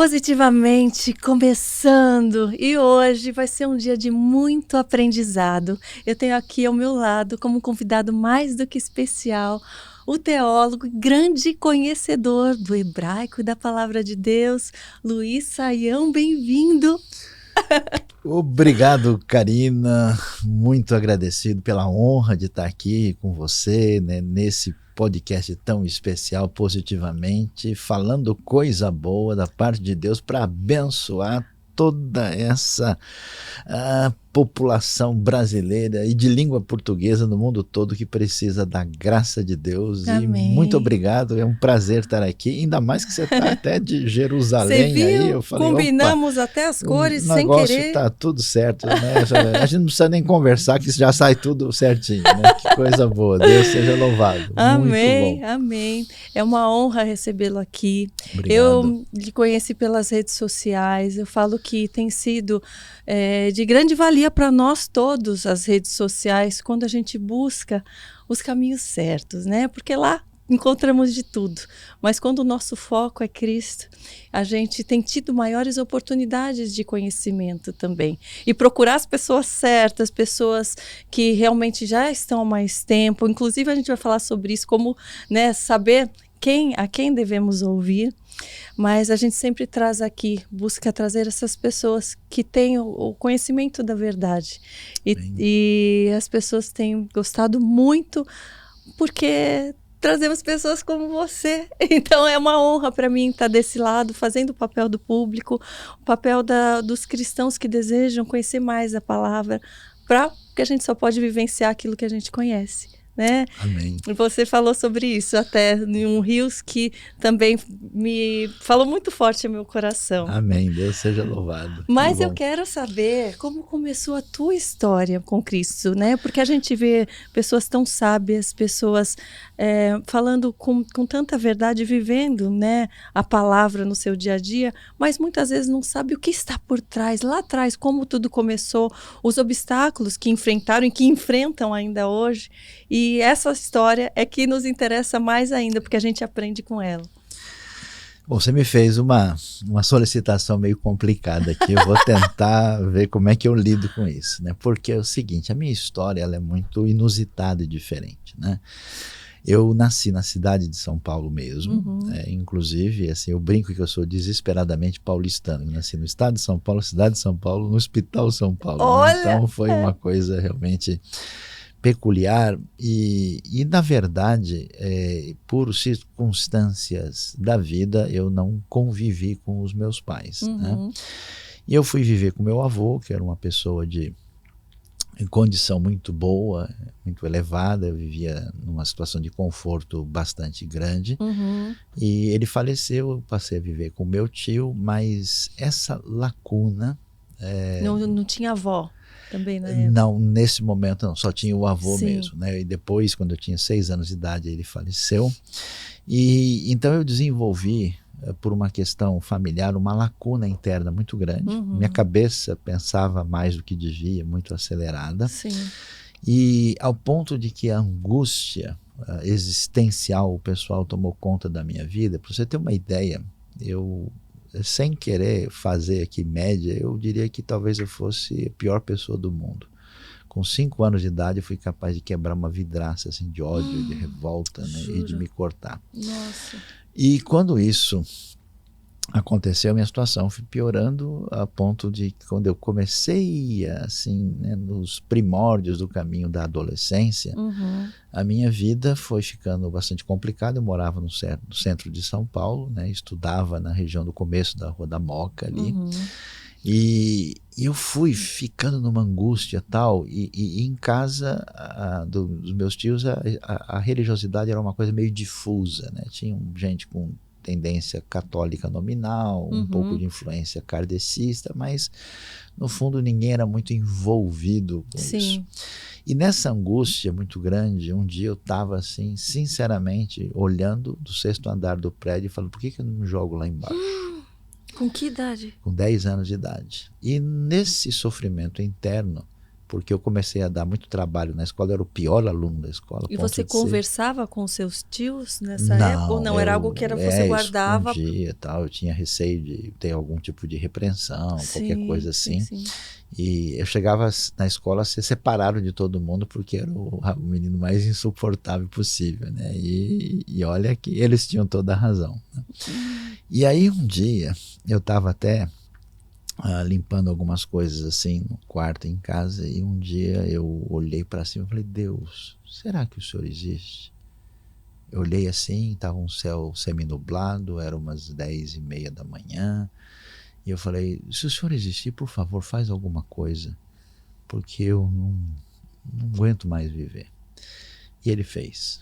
Positivamente começando, e hoje vai ser um dia de muito aprendizado. Eu tenho aqui ao meu lado, como convidado mais do que especial, o teólogo e grande conhecedor do hebraico e da palavra de Deus, Luiz Saião. Bem-vindo! Obrigado, Karina. Muito agradecido pela honra de estar aqui com você, né, nesse podcast tão especial, Positivamente, falando coisa boa da parte de Deus para abençoar toda essa população brasileira e de língua portuguesa no mundo todo que precisa da graça de Deus. Amém. E muito obrigado, é um prazer estar aqui, ainda mais que você está até de Jerusalém. Você viu? Aí eu falei, combinamos até as cores sem querer. O negócio está tudo certo, né? A gente não precisa nem conversar, que já sai tudo certinho, né? Que coisa boa, Deus seja louvado. Amém, muito bom. amém. É uma honra recebê-lo aqui. Obrigado. Eu lhe conheci pelas redes sociais, eu falo que tem sido de grande valia para nós todos as redes sociais, quando a gente busca os caminhos certos, né? Porque lá encontramos de tudo, mas quando o nosso foco é Cristo, a gente tem tido maiores oportunidades de conhecimento também, e procurar as pessoas certas, pessoas que realmente já estão há mais tempo. Inclusive a gente vai falar sobre isso, como, né, saber a quem devemos ouvir, mas a gente sempre traz aqui, busca trazer essas pessoas que têm o conhecimento da verdade, e as pessoas têm gostado muito, porque trazemos pessoas como você. Então é uma honra para mim estar desse lado, fazendo o papel do público, o papel dos cristãos que desejam conhecer mais a palavra, porque a gente só pode vivenciar aquilo que a gente conhece, né? Amém. Você falou sobre isso até em um Rios que também me falou muito forte ao meu coração. Amém, Deus seja louvado. Mas eu quero saber como começou a tua história com Cristo, né? Porque a gente vê pessoas tão sábias, pessoas falando com tanta verdade, vivendo, né, a palavra no seu dia a dia, mas muitas vezes não sabe o que está por trás, lá atrás, como tudo começou, os obstáculos que enfrentaram e que enfrentam ainda hoje. E essa história é que nos interessa mais ainda, porque a gente aprende com ela. Bom, você me fez uma solicitação meio complicada aqui, eu vou tentar ver como é que eu lido com isso, né? Porque é o seguinte, a minha história ela é muito inusitada e diferente, né? Eu nasci na cidade de São Paulo mesmo, inclusive, assim, eu brinco que eu sou desesperadamente paulistano. Eu nasci no estado de São Paulo, cidade de São Paulo, no Hospital São Paulo. Olha! Né? Então foi uma coisa realmente peculiar e na verdade, por circunstâncias da vida, eu não convivi com os meus pais. Né? E eu fui viver com meu avô, que era uma pessoa em condição muito boa, muito elevada. Eu vivia numa situação de conforto bastante grande. E ele faleceu, eu passei a viver com meu tio, mas essa lacuna... Não tinha avó também na época? Não, nesse momento não, só tinha o avô. Sim. Mesmo. Né? E depois, quando eu tinha 6 anos de idade, ele faleceu. E então eu desenvolvi, por uma questão familiar, uma lacuna interna muito grande. Minha cabeça pensava mais do que devia, muito acelerada. Sim. E ao ponto de que a angústia existencial, o pessoal tomou conta da minha vida. Para você ter uma ideia, eu, sem querer fazer aqui média, eu diria que talvez eu fosse a pior pessoa do mundo. Com 5 anos de idade, eu fui capaz de quebrar uma vidraça assim, de ódio, de revolta, né, e de me cortar. Nossa. E quando isso aconteceu, minha situação foi piorando a ponto de que quando eu comecei assim, né, nos primórdios do caminho da adolescência, a minha vida foi ficando bastante complicada. Eu morava no centro de São Paulo, né, estudava na região do começo da Rua da Moca ali. E eu fui ficando numa angústia tal, e em casa dos meus tios a religiosidade era uma coisa meio difusa, né? Tinha gente com tendência católica nominal, um pouco de influência kardecista, mas no fundo ninguém era muito envolvido com isso. E nessa angústia muito grande, um dia eu estava assim, sinceramente, olhando do 6º andar do prédio e falando, por que eu não me jogo lá embaixo? Com que idade? Com 10 anos de idade. E nesse sofrimento interno, porque eu comecei a dar muito trabalho na escola, eu era o pior aluno da escola. E você conversava com seus tios nessa época? Ou não, era algo que você guardava? Escondia, tal, eu tinha receio de ter algum tipo de repreensão, qualquer coisa assim. Sim. E eu chegava na escola a ser separado de todo mundo, porque era o menino mais insuportável possível, né? E olha que eles tinham toda a razão, né? E aí um dia, eu estava até limpando algumas coisas assim no quarto, em casa, e um dia eu olhei para cima e falei: Deus, será que o Senhor existe? Eu olhei assim, estava um céu semi-nublado, eram umas 10:30 da manhã, e eu falei: se o Senhor existir, por favor, faz alguma coisa, porque eu não aguento mais viver. E ele fez.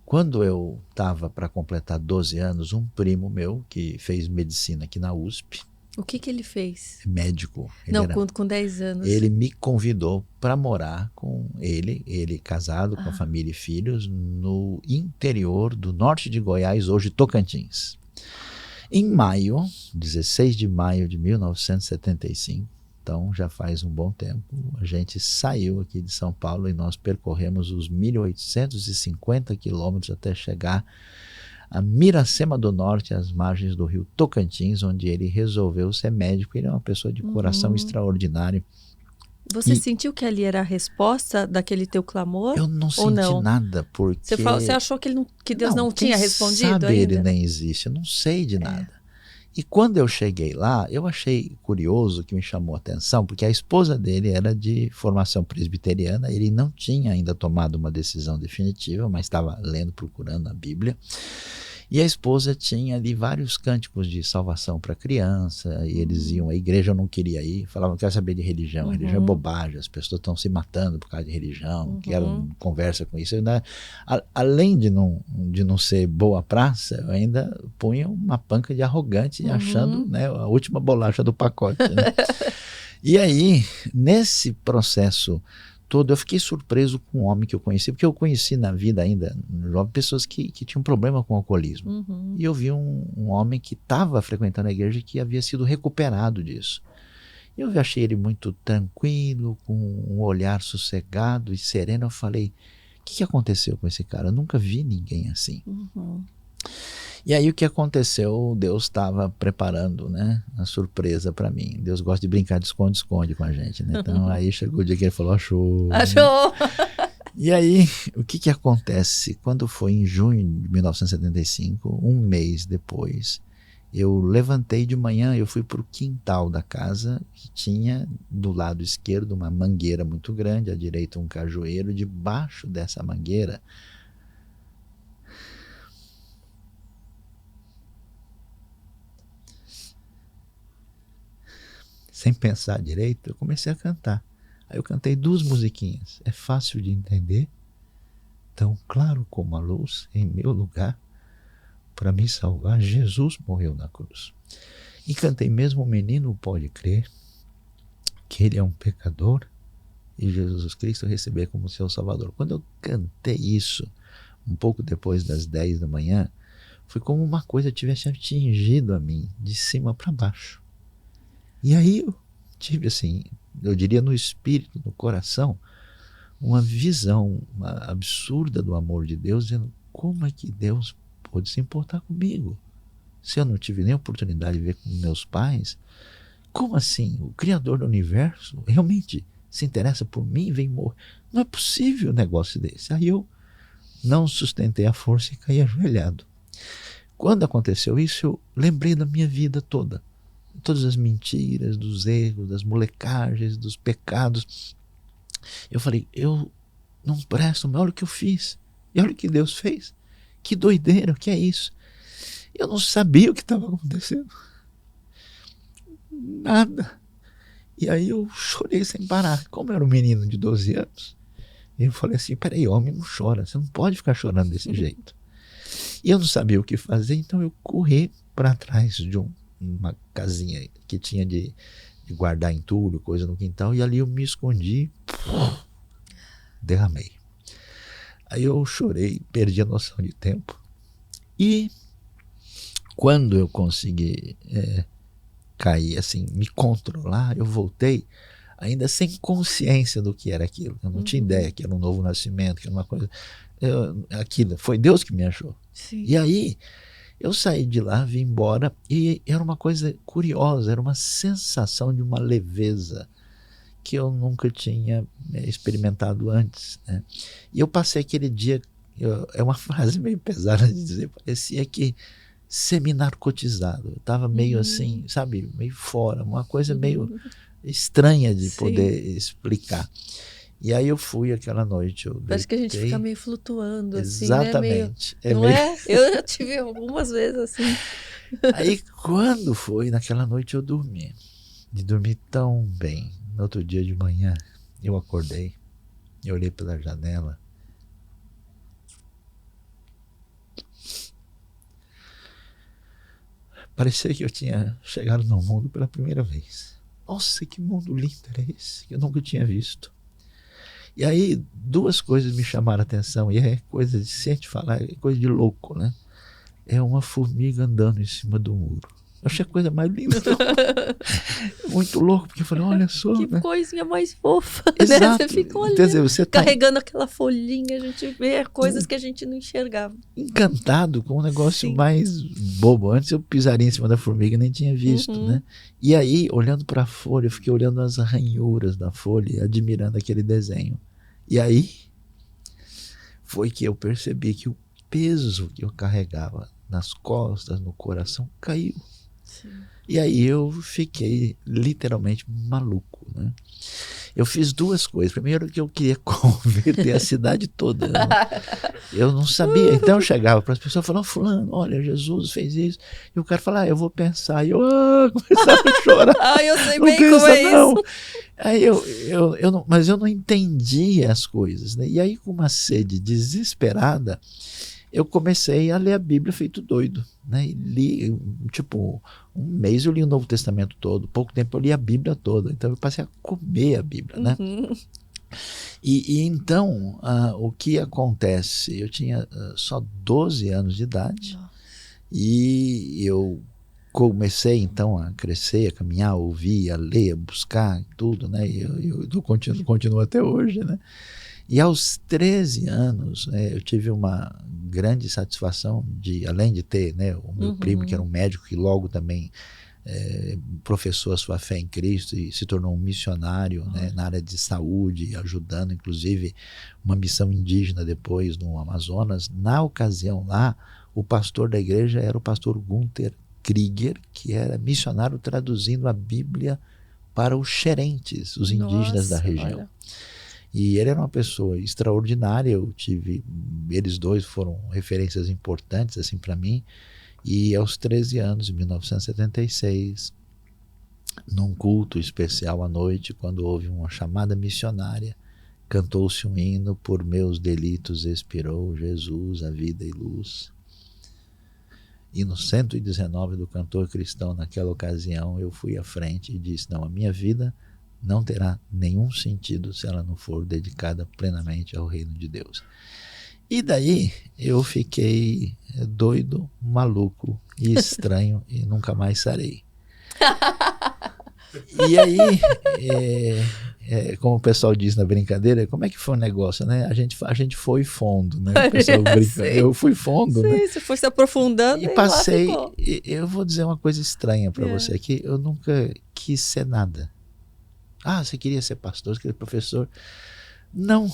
Quando eu estava para completar 12 anos, um primo meu, que fez medicina aqui na USP. O que ele fez? Médico. Com 10 anos. Ele me convidou para morar com ele casado, com a família e filhos, no interior do norte de Goiás, hoje Tocantins. Em maio, 16 de maio de 1975, então já faz um bom tempo, a gente saiu aqui de São Paulo e nós percorremos os 1.850 quilômetros até chegar a Miracema do Norte, às margens do rio Tocantins, onde ele resolveu ser médico. Ele é uma pessoa de coração extraordinário. Você sentiu que ali era a resposta daquele teu clamor? Eu não senti nada, porque... Você achou que Deus não tinha respondido ainda? Sabe, ele nem existe, eu não sei de nada. E quando eu cheguei lá, eu achei curioso, que me chamou a atenção, porque a esposa dele era de formação presbiteriana, ele não tinha ainda tomado uma decisão definitiva, mas estava lendo, procurando na Bíblia. E a esposa tinha ali vários cânticos de salvação para criança, e eles iam, a igreja não queria ir, falavam: não quero saber de religião, religião é bobagem, as pessoas estão se matando por causa de religião, não quero conversa com isso. Além de não ser boa praça, eu ainda punha uma panca de arrogante, achando, né, a última bolacha do pacote, né? E aí, nesse processo todo, eu fiquei surpreso com um homem que eu conheci, porque eu conheci na vida ainda, jovem, pessoas que tinham problema com o alcoolismo. E eu vi um homem que estava frequentando a igreja e que havia sido recuperado disso. Eu achei ele muito tranquilo, com um olhar sossegado e sereno. Eu falei: o que aconteceu com esse cara? Eu nunca vi ninguém assim. E aí o que aconteceu? Deus estava preparando, né, a surpresa para mim. Deus gosta de brincar de esconde-esconde com a gente, né? Então aí chegou o dia que ele falou: achou. E aí o que acontece? Quando foi em junho de 1975, um mês depois, eu levantei de manhã, eu fui para o quintal da casa, que tinha do lado esquerdo uma mangueira muito grande, à direita um cajueiro. Debaixo dessa mangueira, sem pensar direito, eu comecei a cantar. Aí eu cantei 2 musiquinhas. É fácil de entender, tão claro como a luz, em meu lugar, para me salvar, Jesus morreu na cruz. E cantei: mesmo o menino pode crer que ele é um pecador e Jesus Cristo receber como seu Salvador. Quando eu cantei isso, um pouco depois das 10 da manhã, foi como uma coisa tivesse atingido a mim, de cima para baixo. E aí eu tive, assim, eu diria no espírito, no coração, uma visão absurda do amor de Deus, dizendo: como é que Deus pôde se importar comigo? Se eu não tive nem oportunidade de ver com meus pais, como assim? O Criador do Universo realmente se interessa por mim e vem morrer? Não é possível um negócio desse. Aí eu não sustentei a força e caí ajoelhado. Quando aconteceu isso, eu lembrei da minha vida toda. Todas as mentiras, dos erros, das molecagens, dos pecados. Eu falei: eu não presto, mas olha o que eu fiz. E olha o que Deus fez. Que doideira, o que é isso? Eu não sabia o que estava acontecendo. Nada. E aí eu chorei sem parar. Como eu era um menino de 12 anos, eu falei assim: peraí, homem não chora, você não pode ficar chorando desse jeito. E eu não sabia o que fazer, então eu corri para trás de uma casinha que tinha de guardar entulho, coisa no quintal, e ali eu me escondi, derramei. Aí eu chorei, perdi a noção de tempo. E quando eu consegui cair, assim, me controlar, eu voltei. ainda sem consciência do que era aquilo. Eu não tinha ideia que era um novo nascimento, que era uma coisa... aquilo, foi Deus que me achou. Sim. E aí, eu saí de lá, vim embora, e era uma coisa curiosa, era uma sensação de uma leveza que eu nunca tinha experimentado antes, né? E eu passei aquele dia, é uma frase meio pesada de dizer, parecia que semi-narcotizado. Eu estava meio assim, sabe, meio fora, uma coisa meio estranha de poder explicar. E aí eu fui aquela noite. Parece que a gente fica meio flutuando, assim, exatamente. Né? Não é? Eu já tive algumas vezes assim. Aí quando foi, naquela noite eu dormi. E dormi tão bem. No outro dia de manhã, eu acordei, eu olhei pela janela. Parecia que eu tinha chegado no mundo pela primeira vez. Nossa, que mundo lindo era esse, que eu nunca tinha visto. E aí, duas coisas me chamaram a atenção, e é coisa de, se a gente falar, é coisa de louco, né? É uma formiga andando em cima do muro. Eu achei a coisa mais linda. Muito louco, porque eu falei, olha só. Que coisinha mais fofa, exato, né? Você fica olhando, dizer, você tá carregando aquela folhinha, a gente vê coisas que a gente não enxergava. Encantado com um negócio mais bobo. Antes eu pisaria em cima da formiga e nem tinha visto, né? E aí, olhando para a folha, eu fiquei olhando as ranhuras da folha, admirando aquele desenho. E aí, foi que eu percebi que o peso que eu carregava nas costas, no coração, caiu. Sim. E aí eu fiquei literalmente maluco, né? Eu fiz duas coisas. Primeiro que eu queria converter a cidade toda. Eu não sabia. Então eu chegava para as pessoas e falava, fulano, olha, Jesus fez isso. E o cara falava, eu vou pensar. E eu começava a chorar. Eu sei bem como é isso. Aí mas eu não entendia as coisas, né? E aí, com uma sede desesperada, eu comecei a ler a Bíblia feito doido, né? E li, tipo, um mês eu li o Novo Testamento todo, pouco tempo eu li a Bíblia toda, então eu passei a comer a Bíblia, né? E então, o que acontece? Eu tinha só 12 anos de idade. Nossa. E eu comecei então a crescer, a caminhar, a ouvir, a ler, a buscar, tudo, né? E eu continuo até hoje, né? E aos 13 anos, eu tive uma grande satisfação de, além de ter, né, o meu primo, que era um médico, que logo também professou a sua fé em Cristo e se tornou um missionário, né, na área de saúde, ajudando inclusive uma missão indígena depois no Amazonas. Na ocasião lá, o pastor da igreja era o pastor Gunther Krieger, que era missionário traduzindo a Bíblia para os xerentes, os indígenas da região. Olha. E ele era uma pessoa extraordinária, eles dois foram referências importantes assim para mim. E aos 13 anos, em 1976, num culto especial à noite, quando houve uma chamada missionária, cantou-se um hino, por meus delitos expirou Jesus, a vida e luz. E no 119 do cantor cristão, naquela ocasião, eu fui à frente e disse, não, a minha vida não terá nenhum sentido se ela não for dedicada plenamente ao reino de Deus. E daí eu fiquei doido, maluco e estranho e nunca mais sarei. E aí, como o pessoal diz na brincadeira, como é que foi o negócio, né? A gente foi fundo, né? O pessoal brinca. Eu fui fundo, né? Você foi se aprofundando e passei. Eu vou dizer uma coisa estranha para você, que eu nunca quis ser nada. Ah, você queria ser pastor, você queria ser professor? Não.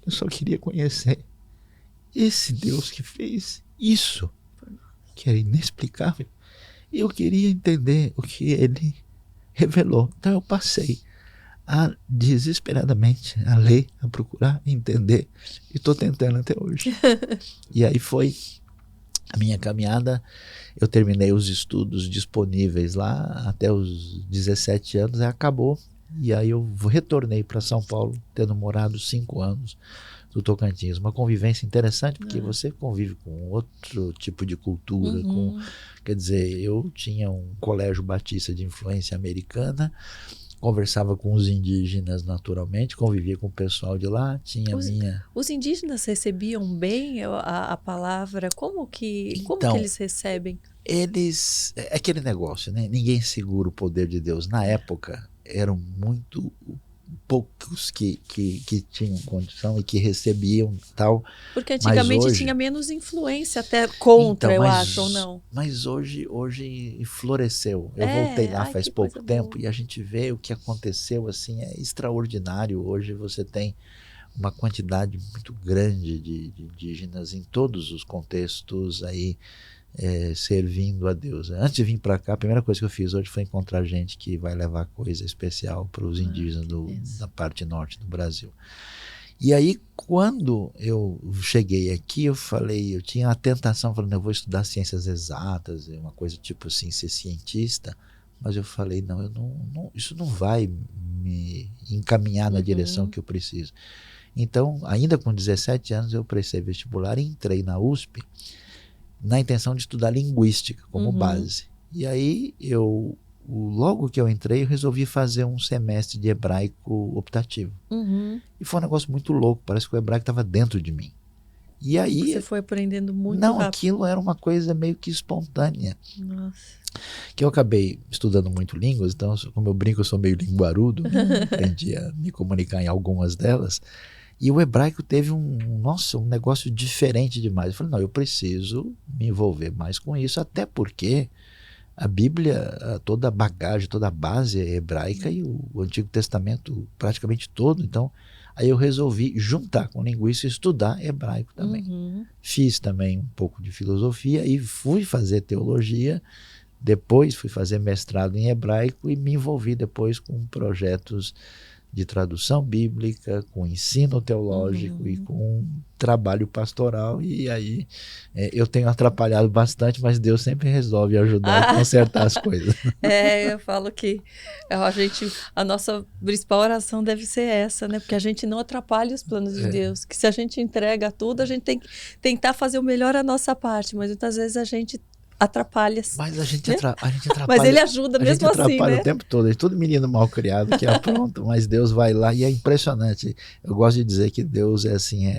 Eu só queria conhecer esse Deus que fez isso, que era inexplicável. E eu queria entender o que ele revelou. Então eu passei desesperadamente a ler, a procurar entender. E estou tentando até hoje. E aí foi a minha caminhada. Eu terminei os estudos disponíveis lá até os 17 anos, acabou. E aí eu retornei para São Paulo, tendo morado 5 anos no Tocantins. Uma convivência interessante, porque você convive com outro tipo de cultura. Quer dizer, eu tinha um colégio batista de influência americana, conversava com os indígenas naturalmente, convivia com o pessoal de lá, tinha Os indígenas recebiam bem a palavra? Como que Então, eles recebem? eles... É aquele negócio, né? Ninguém segura o poder de Deus. Na época, eram muito poucos que tinham condição e que recebiam tal. Porque Mas antigamente hoje... tinha menos influência até contra, Então, eu acho, ou não? mas hoje floresceu. Eu voltei lá Ai, faz que pouco coisa tempo boa. e a gente vê o que aconteceu, assim, é extraordinário. Hoje você tem uma quantidade muito grande de indígenas em todos os contextos aí, servindo a Deus. Antes de vir para cá, a primeira coisa que eu fiz hoje foi encontrar gente que vai levar coisa especial para os indígenas da parte norte do Brasil. E aí, quando eu cheguei aqui, eu tinha a tentação, falando, eu vou estudar ciências exatas, uma coisa tipo assim, ser cientista, mas eu falei, não, isso não vai me encaminhar na direção que eu preciso. Então, ainda com 17 anos, eu prestei vestibular e entrei na USP na intenção de estudar linguística como base. E aí, logo que eu entrei, eu resolvi fazer um semestre de hebraico optativo. E foi um negócio muito louco, parece que o hebraico estava dentro de mim. E aí... Você foi aprendendo muito não, rápido. aquilo era uma coisa meio que espontânea. Nossa. Que eu acabei estudando muito línguas, então, como eu brinco, eu sou meio linguarudo, né? Aprendi a me comunicar em algumas delas. E o hebraico teve um negócio diferente demais. Eu falei, não, eu preciso me envolver mais com isso, até porque a Bíblia, toda a bagagem, toda a base é hebraica e o Antigo Testamento praticamente todo. Então, aí eu resolvi juntar com linguística e estudar hebraico também. Fiz também um pouco de filosofia e fui fazer teologia. Depois fui fazer mestrado em hebraico e me envolvi depois com projetos de tradução bíblica, com ensino teológico e com trabalho pastoral. E aí eu tenho atrapalhado bastante, mas Deus sempre resolve ajudar e consertar as coisas. Eu falo que a nossa principal oração deve ser essa, né? Porque a gente não atrapalha os planos de Deus. Que se a gente entrega tudo, a gente tem que tentar fazer o melhor a nossa parte, mas muitas vezes a gente atrapalha. Mas a gente atrapalha. Mas ele ajuda mesmo assim, né? A gente atrapalha o tempo todo. É todo menino mal criado que apronta, mas Deus vai lá e é impressionante. Eu gosto de dizer que Deus é assim,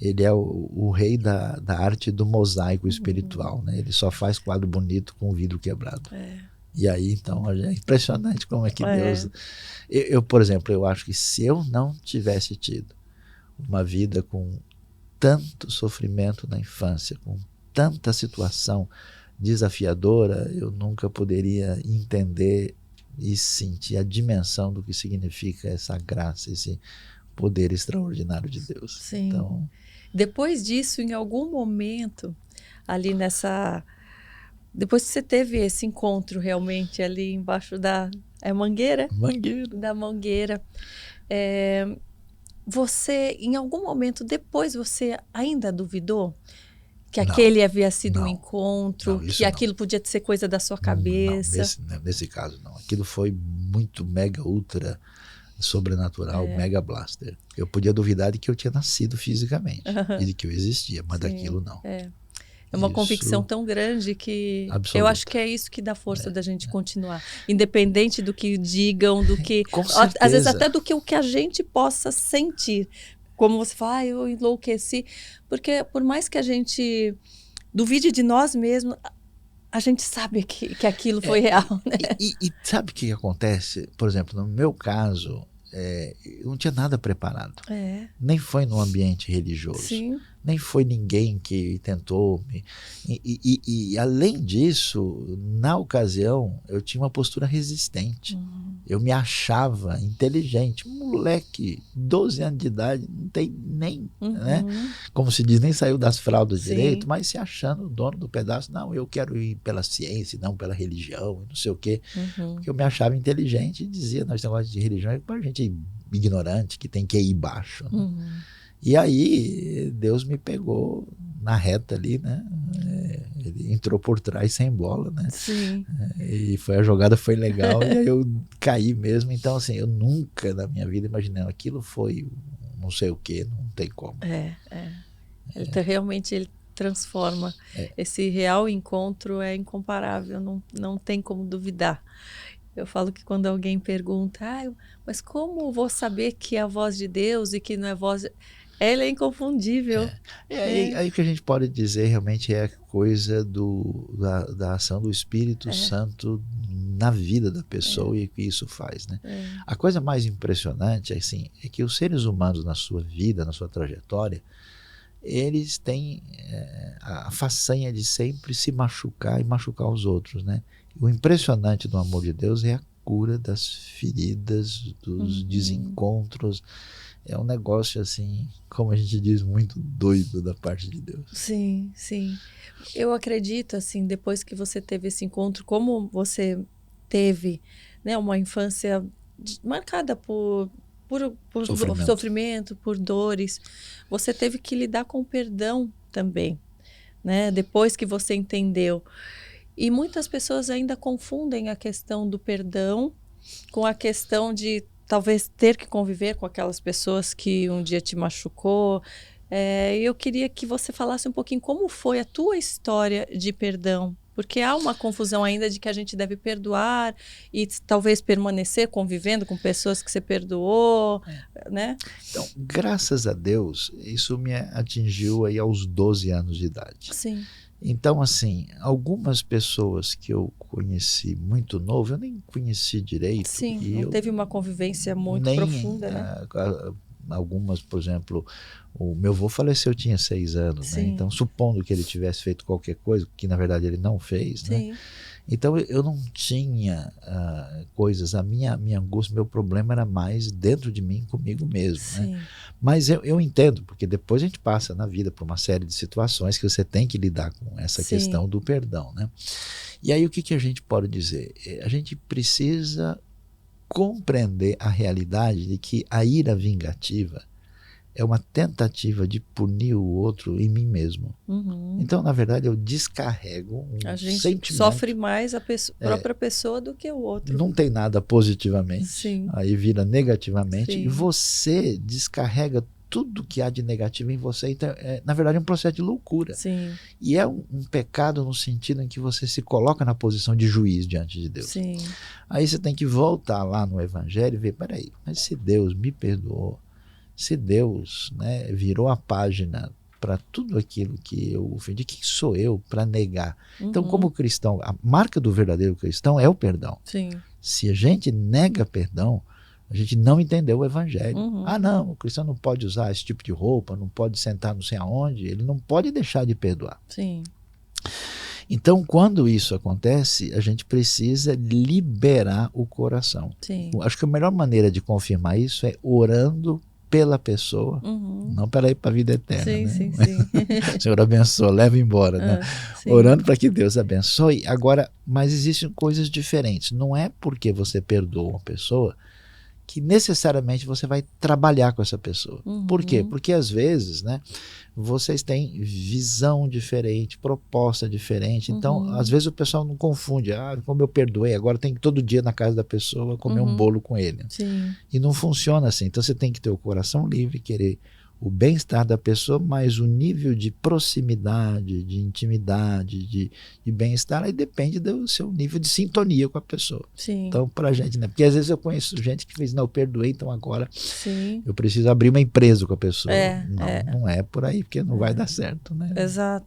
ele é o rei da arte do mosaico espiritual, né? Ele só faz quadro bonito com vidro quebrado. E aí, então, é impressionante como é que Deus... por exemplo, eu acho que se eu não tivesse tido uma vida com tanto sofrimento na infância, com tanta situação desafiadora, eu nunca poderia entender e sentir a dimensão do que significa essa graça, esse poder extraordinário de Deus. Sim. Então, depois disso, em algum momento, ali depois que você teve esse encontro realmente ali embaixo da mangueira? Da mangueira. Você, em algum momento depois, você ainda duvidou? Que aquele havia sido um encontro, que aquilo podia ser coisa da sua cabeça? Não, nesse caso não. Aquilo foi muito mega ultra sobrenatural, mega blaster. Eu podia duvidar de que eu tinha nascido fisicamente e de que eu existia, mas daquilo não. É uma convicção tão grande que absoluta. Eu acho que é isso que dá força da gente continuar. Independente do que digam, do que... às vezes até do que o que a gente possa sentir. Como você fala, eu enlouqueci. Porque por mais que a gente duvide de nós mesmos, a gente sabe que aquilo foi real. Né? E sabe o que acontece? Por exemplo, no meu caso, eu não tinha nada preparado. Nem foi no ambiente religioso. Sim. Nem foi ninguém que tentou me... E além disso, na ocasião, eu tinha uma postura resistente. Eu me achava inteligente. Moleque, 12 anos de idade, não tem nem, né? Como se diz, nem saiu das fraldas direito, mas se achando o dono do pedaço. Não, eu quero ir pela ciência, não pela religião, não sei o quê. Porque eu me achava inteligente e dizia, nós negócio de religião é para gente ignorante, que tem que ir baixo. Né? E aí Deus me pegou na reta ali, né? Ele entrou por trás sem bola, né? Sim. E a jogada foi legal e aí eu caí mesmo. Então, assim, eu nunca na minha vida imaginei, aquilo foi não sei o que, não tem como. Realmente ele transforma. Esse real encontro é incomparável, não tem como duvidar. Eu falo que quando alguém pergunta, mas como vou saber que é a voz de Deus e que não é voz... Ela é inconfundível. Aí o que a gente pode dizer realmente é a coisa da ação do Espírito Santo na vida da pessoa e o que isso faz, né? A coisa mais impressionante assim, é que os seres humanos na sua vida, na sua trajetória, eles têm a façanha de sempre se machucar e machucar os outros, né? O impressionante do amor de Deus é a cura das feridas, dos desencontros. É um negócio assim, como a gente diz, muito doido da parte de Deus. Sim, sim. Eu acredito, assim, depois que você teve esse encontro, como você teve, né, uma infância marcada por sofrimento, por dores, você teve que lidar com o perdão também, né? Depois que você entendeu. E muitas pessoas ainda confundem a questão do perdão com a questão de talvez ter que conviver com aquelas pessoas que um dia te machucou. Eu queria que você falasse um pouquinho como foi a tua história de perdão, porque há uma confusão ainda de que a gente deve perdoar e talvez permanecer convivendo com pessoas que você perdoou, né? Então, graças a Deus, isso me atingiu aí aos 12 anos de idade. Sim. Então, assim, algumas pessoas que eu conheci muito novo, eu nem conheci direito. Sim, não teve uma convivência muito profunda, né? Algumas, por exemplo, o meu avô faleceu, eu tinha 6 anos, né? Então, supondo que ele tivesse feito qualquer coisa, que na verdade ele não fez, né? Então, eu não tinha coisas, a minha angústia, meu problema era mais dentro de mim, comigo mesmo, né? Mas eu entendo, porque depois a gente passa na vida por uma série de situações que você tem que lidar com essa questão do perdão, né? E aí o que a gente pode dizer? A gente precisa compreender a realidade de que a ira vingativa é uma tentativa de punir o outro em mim mesmo. Então, na verdade, eu descarrego a gente sentimento. Sofre mais a própria pessoa do que o outro. Não tem nada positivamente, aí vira negativamente, e você descarrega tudo que há de negativo em você. Então, na verdade, é um processo de loucura. E é um pecado no sentido em que você se coloca na posição de juiz diante de Deus. Aí você tem que voltar lá no Evangelho e ver, peraí, mas se Deus me perdoou, se Deus, né, virou a página para tudo aquilo que eu ofendi, quem sou eu para negar? Então, como cristão, a marca do verdadeiro cristão é o perdão. Se a gente nega perdão, a gente não entendeu o Evangelho. Não, o cristão não pode usar esse tipo de roupa, não pode sentar não sei aonde, ele não pode deixar de perdoar. Então, quando isso acontece, a gente precisa liberar o coração. Acho que a melhor maneira de confirmar isso é orando pela pessoa, não para ir para a vida eterna, né? Senhor abençoa, leva embora, né? Orando para que Deus abençoe. Agora, mas existem coisas diferentes. Não é porque você perdoa uma pessoa que necessariamente você vai trabalhar com essa pessoa. Por quê? Porque às vezes, né, vocês têm visão diferente, proposta diferente. Então, às vezes o pessoal não confunde. Como eu perdoei, agora tem que ir todo dia na casa da pessoa comer um bolo com ele. E não funciona assim. Então você tem que ter o coração livre, querer o bem-estar da pessoa, mas o nível de proximidade, de intimidade, de bem-estar, aí depende do seu nível de sintonia com a pessoa. Então, pra gente, né? Porque às vezes eu conheço gente que fez, não, eu perdoei, então agora eu preciso abrir uma empresa com a pessoa. Não é por aí, porque não vai dar certo, né?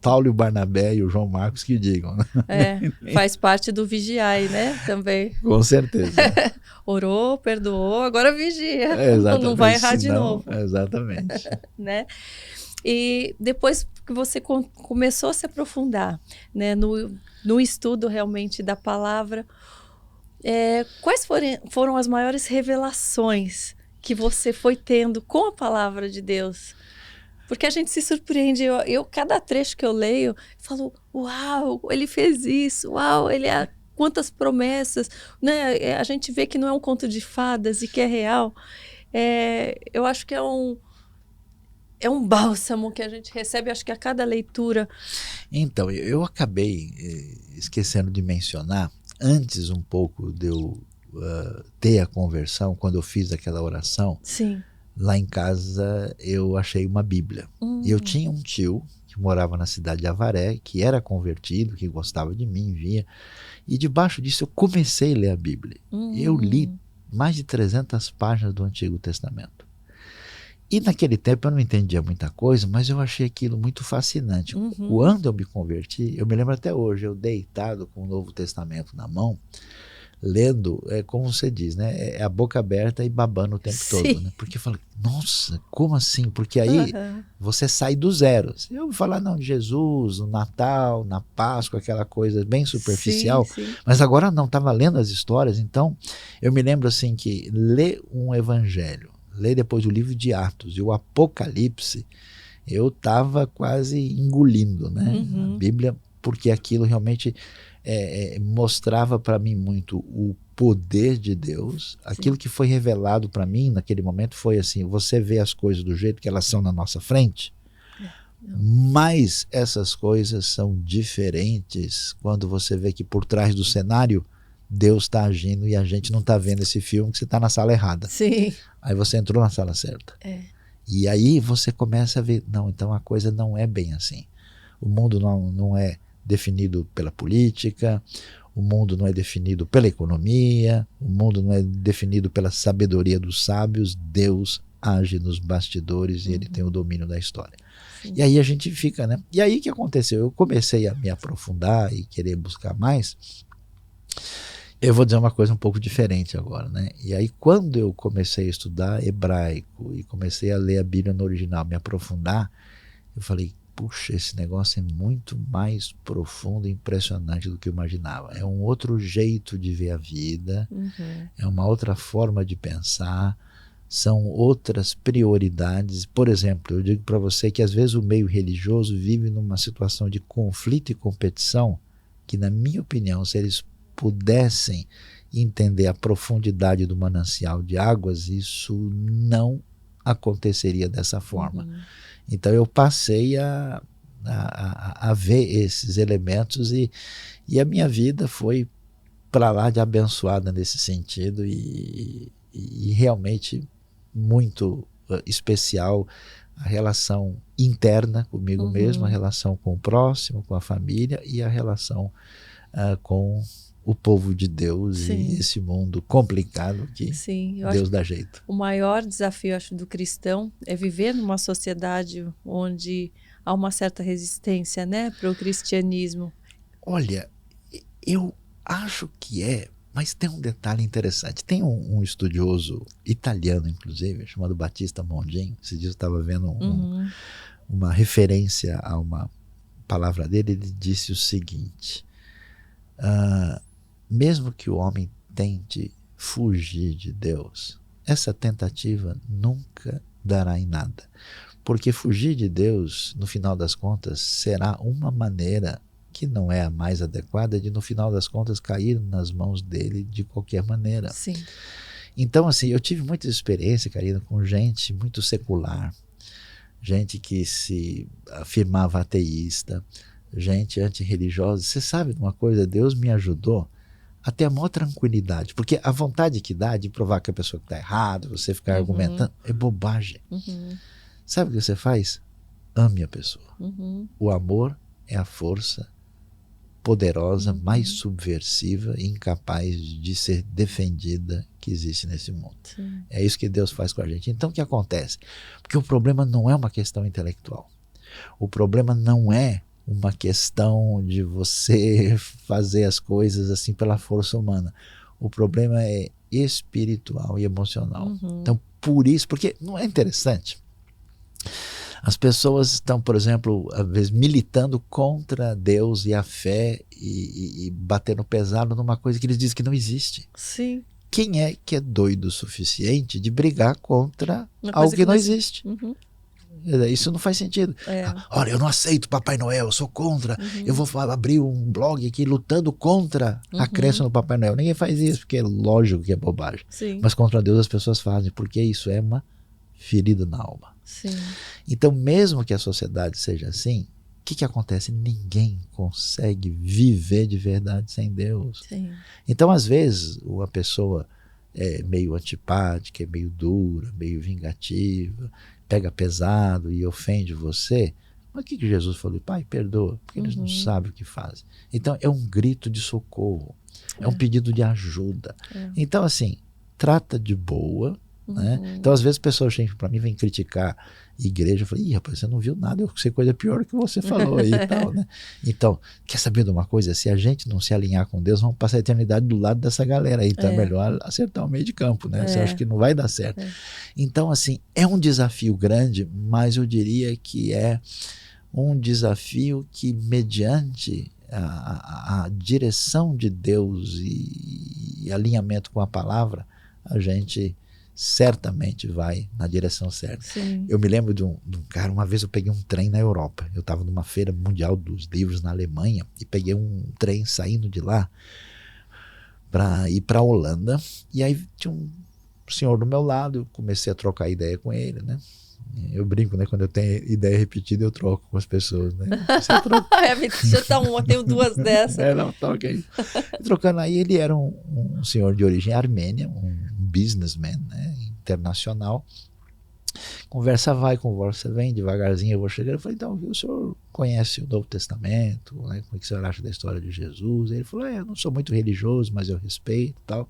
Paulo e o Barnabé e o João Marcos que digam. Né? Faz parte do vigiai, né? Também. Com certeza. Orou, perdoou, agora vigia. Não vai errar de novo. Exatamente. Né? E depois que você começou a se aprofundar, né, no estudo realmente da palavra, quais foram as maiores revelações que você foi tendo com a palavra de Deus? Porque a gente se surpreende, cada trecho que eu leio, falo, uau, ele fez isso, uau, quantas promessas, né? A gente vê que não é um conto de fadas e que é real. Eu acho que é um bálsamo que a gente recebe, acho que a cada leitura. Então, eu acabei esquecendo de mencionar, antes um pouco de eu ter a conversão, quando eu fiz aquela oração, lá em casa eu achei uma Bíblia. E eu tinha um tio que morava na cidade de Avaré, que era convertido, que gostava de mim, via. E debaixo disso eu comecei a ler a Bíblia. Eu li mais de 300 páginas do Antigo Testamento. E naquele tempo eu não entendia muita coisa, mas eu achei aquilo muito fascinante. Quando eu me converti, eu me lembro até hoje, eu deitado com o Novo Testamento na mão, lendo, como você diz, né? É a boca aberta e babando o tempo todo, né? Porque eu falei, nossa, como assim? Porque aí você sai do zero. Eu vou falar não de Jesus, no Natal, na Páscoa, aquela coisa bem superficial, mas agora não, estava lendo as histórias, então eu me lembro assim que ler um evangelho, ler depois o livro de Atos e o Apocalipse, eu estava quase engolindo, né? A Bíblia, porque aquilo realmente mostrava para mim muito o poder de Deus. Aquilo que foi revelado para mim naquele momento foi assim, você vê as coisas do jeito que elas são na nossa frente, mas essas coisas são diferentes quando você vê que por trás do cenário Deus está agindo e a gente não está vendo esse filme, que você está na sala errada. Aí você entrou na sala certa. E aí você começa a ver, não, então a coisa não é bem assim. O mundo não é definido pela política, o mundo não é definido pela economia, o mundo não é definido pela sabedoria dos sábios. Deus age nos bastidores e ele tem o domínio da história. E aí a gente fica, né? E aí o que aconteceu? Eu comecei a me aprofundar e querer buscar mais. Eu vou dizer uma coisa um pouco diferente agora, né? E aí quando eu comecei a estudar hebraico e comecei a ler a Bíblia no original, me aprofundar, eu falei, puxa, esse negócio é muito mais profundo e impressionante do que eu imaginava. É um outro jeito de ver a vida, é uma outra forma de pensar, são outras prioridades. Por exemplo, eu digo para você que às vezes o meio religioso vive numa situação de conflito e competição que, na minha opinião, se eles pudessem entender a profundidade do manancial de águas, isso não aconteceria dessa forma. Então eu passei a ver esses elementos e a minha vida foi para lá de abençoada nesse sentido e realmente muito especial a relação interna comigo mesmo, a relação com o próximo, com a família e a relação com o povo de Deus e esse mundo complicado que Deus dá jeito. O maior desafio, acho, do cristão é viver numa sociedade onde há uma certa resistência, né, para o cristianismo. Olha, eu acho que mas tem um detalhe interessante. Tem um estudioso italiano, inclusive, chamado Battista Mondin. Esse dia eu estava vendo uma referência a uma palavra dele. Ele disse o seguinte: mesmo que o homem tente fugir de Deus, essa tentativa nunca dará em nada. Porque fugir de Deus, no final das contas, será uma maneira que não é a mais adequada de, no final das contas, cair nas mãos dele de qualquer maneira. Então, assim, eu tive muita experiência, Karina, com gente muito secular, gente que se afirmava ateísta, gente antirreligiosa. Você sabe de uma coisa? Deus me ajudou a ter a maior tranquilidade, porque a vontade que dá de provar que a pessoa está errada, você ficar argumentando, é bobagem. Sabe o que você faz? Ame a pessoa. O amor é a força poderosa, mais subversiva e incapaz de ser defendida que existe nesse mundo. É isso que Deus faz com a gente. Então o que acontece? Porque o problema não é uma questão intelectual. O problema não é uma questão de você fazer as coisas assim pela força humana. O problema é espiritual e emocional. Então, por isso, porque não é interessante? As pessoas estão, por exemplo, às vezes militando contra Deus e a fé e batendo pesado numa coisa que eles dizem que não existe. Quem é que é doido o suficiente de brigar contra algo que não existe? Isso não faz sentido. Olha, eu não aceito Papai Noel, eu sou contra. Eu vou abrir um blog aqui lutando contra a crença no Papai Noel. Ninguém faz isso, porque é lógico que é bobagem. Mas contra Deus as pessoas fazem, porque isso é uma ferida na alma. Então, mesmo que a sociedade seja assim, o que acontece? Ninguém consegue viver de verdade sem Deus. Então, às vezes, uma pessoa é meio antipática, é meio dura, meio vingativa, pega pesado e ofende você, Mas o que Jesus falou? Pai, perdoa, porque eles não sabem o que fazem. Então é um grito de socorro, é um pedido de ajuda. Então assim, trata de boa, né? Então às vezes pessoas chegam para mim, vêm criticar igreja, eu falo, ih, rapaz, você não viu nada, eu sei coisa pior que você falou aí e tal, né? Então, quer saber de uma coisa? Se a gente não se alinhar com Deus, vamos passar a eternidade do lado dessa galera aí, então é melhor acertar o meio de campo, né? Você acha que não vai dar certo. Então, assim, é um desafio grande, mas eu diria que é um desafio que, mediante a direção de Deus e alinhamento com a palavra, a gente certamente vai na direção certa. Sim. Eu me lembro de um cara, uma vez eu peguei um trem na Europa, eu estava numa feira mundial dos livros na Alemanha e peguei um trem saindo de lá para ir para a Holanda, e aí tinha um senhor do meu lado, eu comecei a trocar ideia com ele, né? Eu brinco, né? Quando eu tenho ideia repetida, eu troco com as pessoas, né? Eu tenho duas dessas. Não, toca aí. Trocando aí, ele era um senhor de origem armênia, um businessman, né, internacional. Conversa vai, conversa vem, devagarzinho eu vou chegar. Eu falei, então, o senhor conhece o Novo Testamento, né? Como é que o senhor acha da história de Jesus? Ele falou, eu não sou muito religioso, mas eu respeito e tal.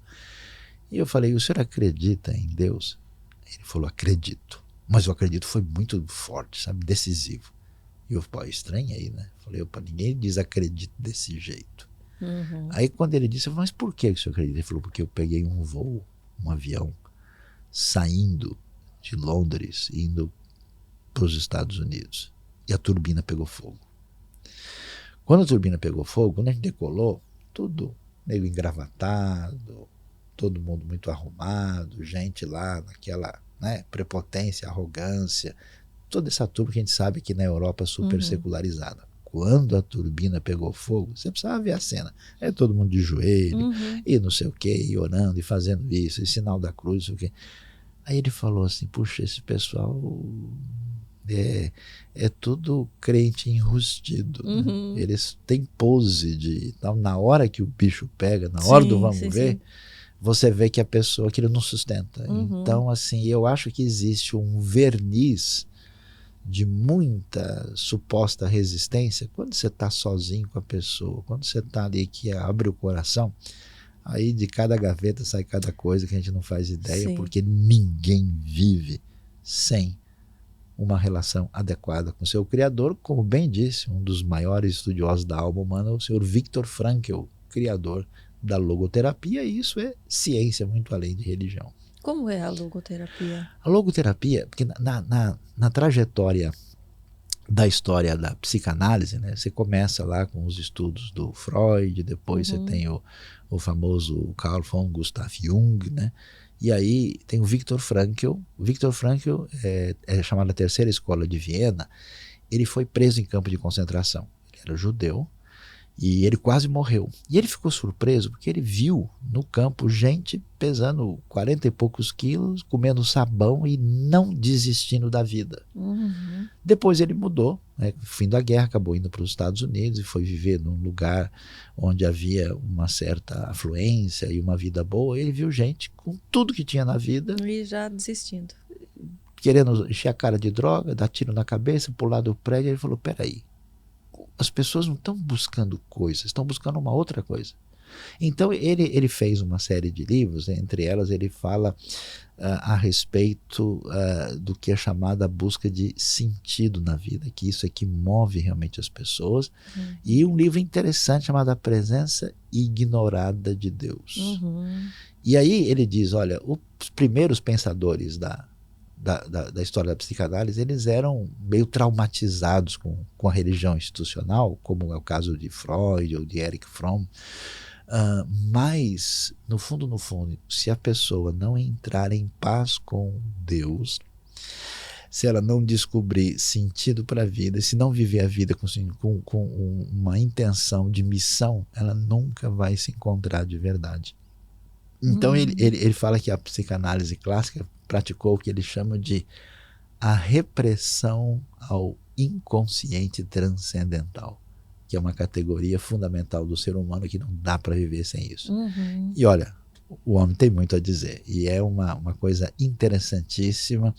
E eu falei, o senhor acredita em Deus? Ele falou, acredito. Mas o acredito foi muito forte, sabe, decisivo. E eu, pô, estranhei, né? Falei, opa, ninguém diz acredito desse jeito. Aí quando ele disse, eu falei, mas por que o senhor acredita? Ele falou, porque eu peguei um voo, um avião, saindo de Londres, indo para os Estados Unidos. E a turbina pegou fogo. Quando a turbina pegou fogo, quando a gente decolou, tudo meio engravatado, todo mundo muito arrumado, gente lá naquela, né, prepotência, arrogância, toda essa turma que a gente sabe que na Europa é super secularizada. Quando a turbina pegou fogo, você precisava ver a cena. É todo mundo de joelho, e não sei o que, e orando, e fazendo isso, e sinal da cruz, não sei o que. Aí ele falou assim, puxa, esse pessoal é tudo crente enrustido. Né? Eles têm pose de... Então, na hora que o bicho pega, na hora do vamos ver, você vê que a pessoa, aquilo não sustenta. Então, assim, eu acho que existe um verniz de muita suposta resistência quando você está sozinho com a pessoa, quando você está ali que abre o coração, aí de cada gaveta sai cada coisa que a gente não faz ideia, porque ninguém vive sem uma relação adequada com seu Criador, como bem disse um dos maiores estudiosos da alma humana, o senhor Viktor Frankl, criador da logoterapia, e isso é ciência muito além de religião. Como é a logoterapia? A logoterapia, porque na trajetória da história da psicanálise, né, você começa lá com os estudos do Freud, depois você tem o famoso Carl von Gustav Jung, né, e aí tem o Viktor Frankl. O Viktor Frankl é chamado a terceira escola de Viena. Ele foi preso em campo de concentração. Ele era judeu. E ele quase morreu. E ele ficou surpreso porque ele viu no campo gente pesando 40 e poucos quilos, comendo sabão e não desistindo da vida. Depois ele mudou, né? Fim da guerra, acabou indo para os Estados Unidos e foi viver num lugar onde havia uma certa afluência e uma vida boa. Ele viu gente com tudo que tinha na vida. E já desistindo. Querendo encher a cara de droga, dar tiro na cabeça, pular do prédio. Ele falou, peraí. As pessoas não estão buscando coisas, estão buscando uma outra coisa. Então ele fez uma série de livros, entre elas ele fala a respeito do que é chamada a busca de sentido na vida, que isso é que move realmente as pessoas. E um livro interessante chamado A Presença Ignorada de Deus. E aí ele diz, olha, os primeiros pensadores da história da psicanálise, eles eram meio traumatizados com a religião institucional, como é o caso de Freud ou de Erich Fromm, mas no fundo, se a pessoa não entrar em paz com Deus, se ela não descobrir sentido para a vida, se não viver a vida com uma intenção de missão, ela nunca vai se encontrar de verdade. Então ele fala que a psicanálise clássica praticou o que ele chama de a repressão ao inconsciente transcendental, que é uma categoria fundamental do ser humano que não dá para viver sem isso. E olha, o homem tem muito a dizer. E é uma coisa interessantíssima,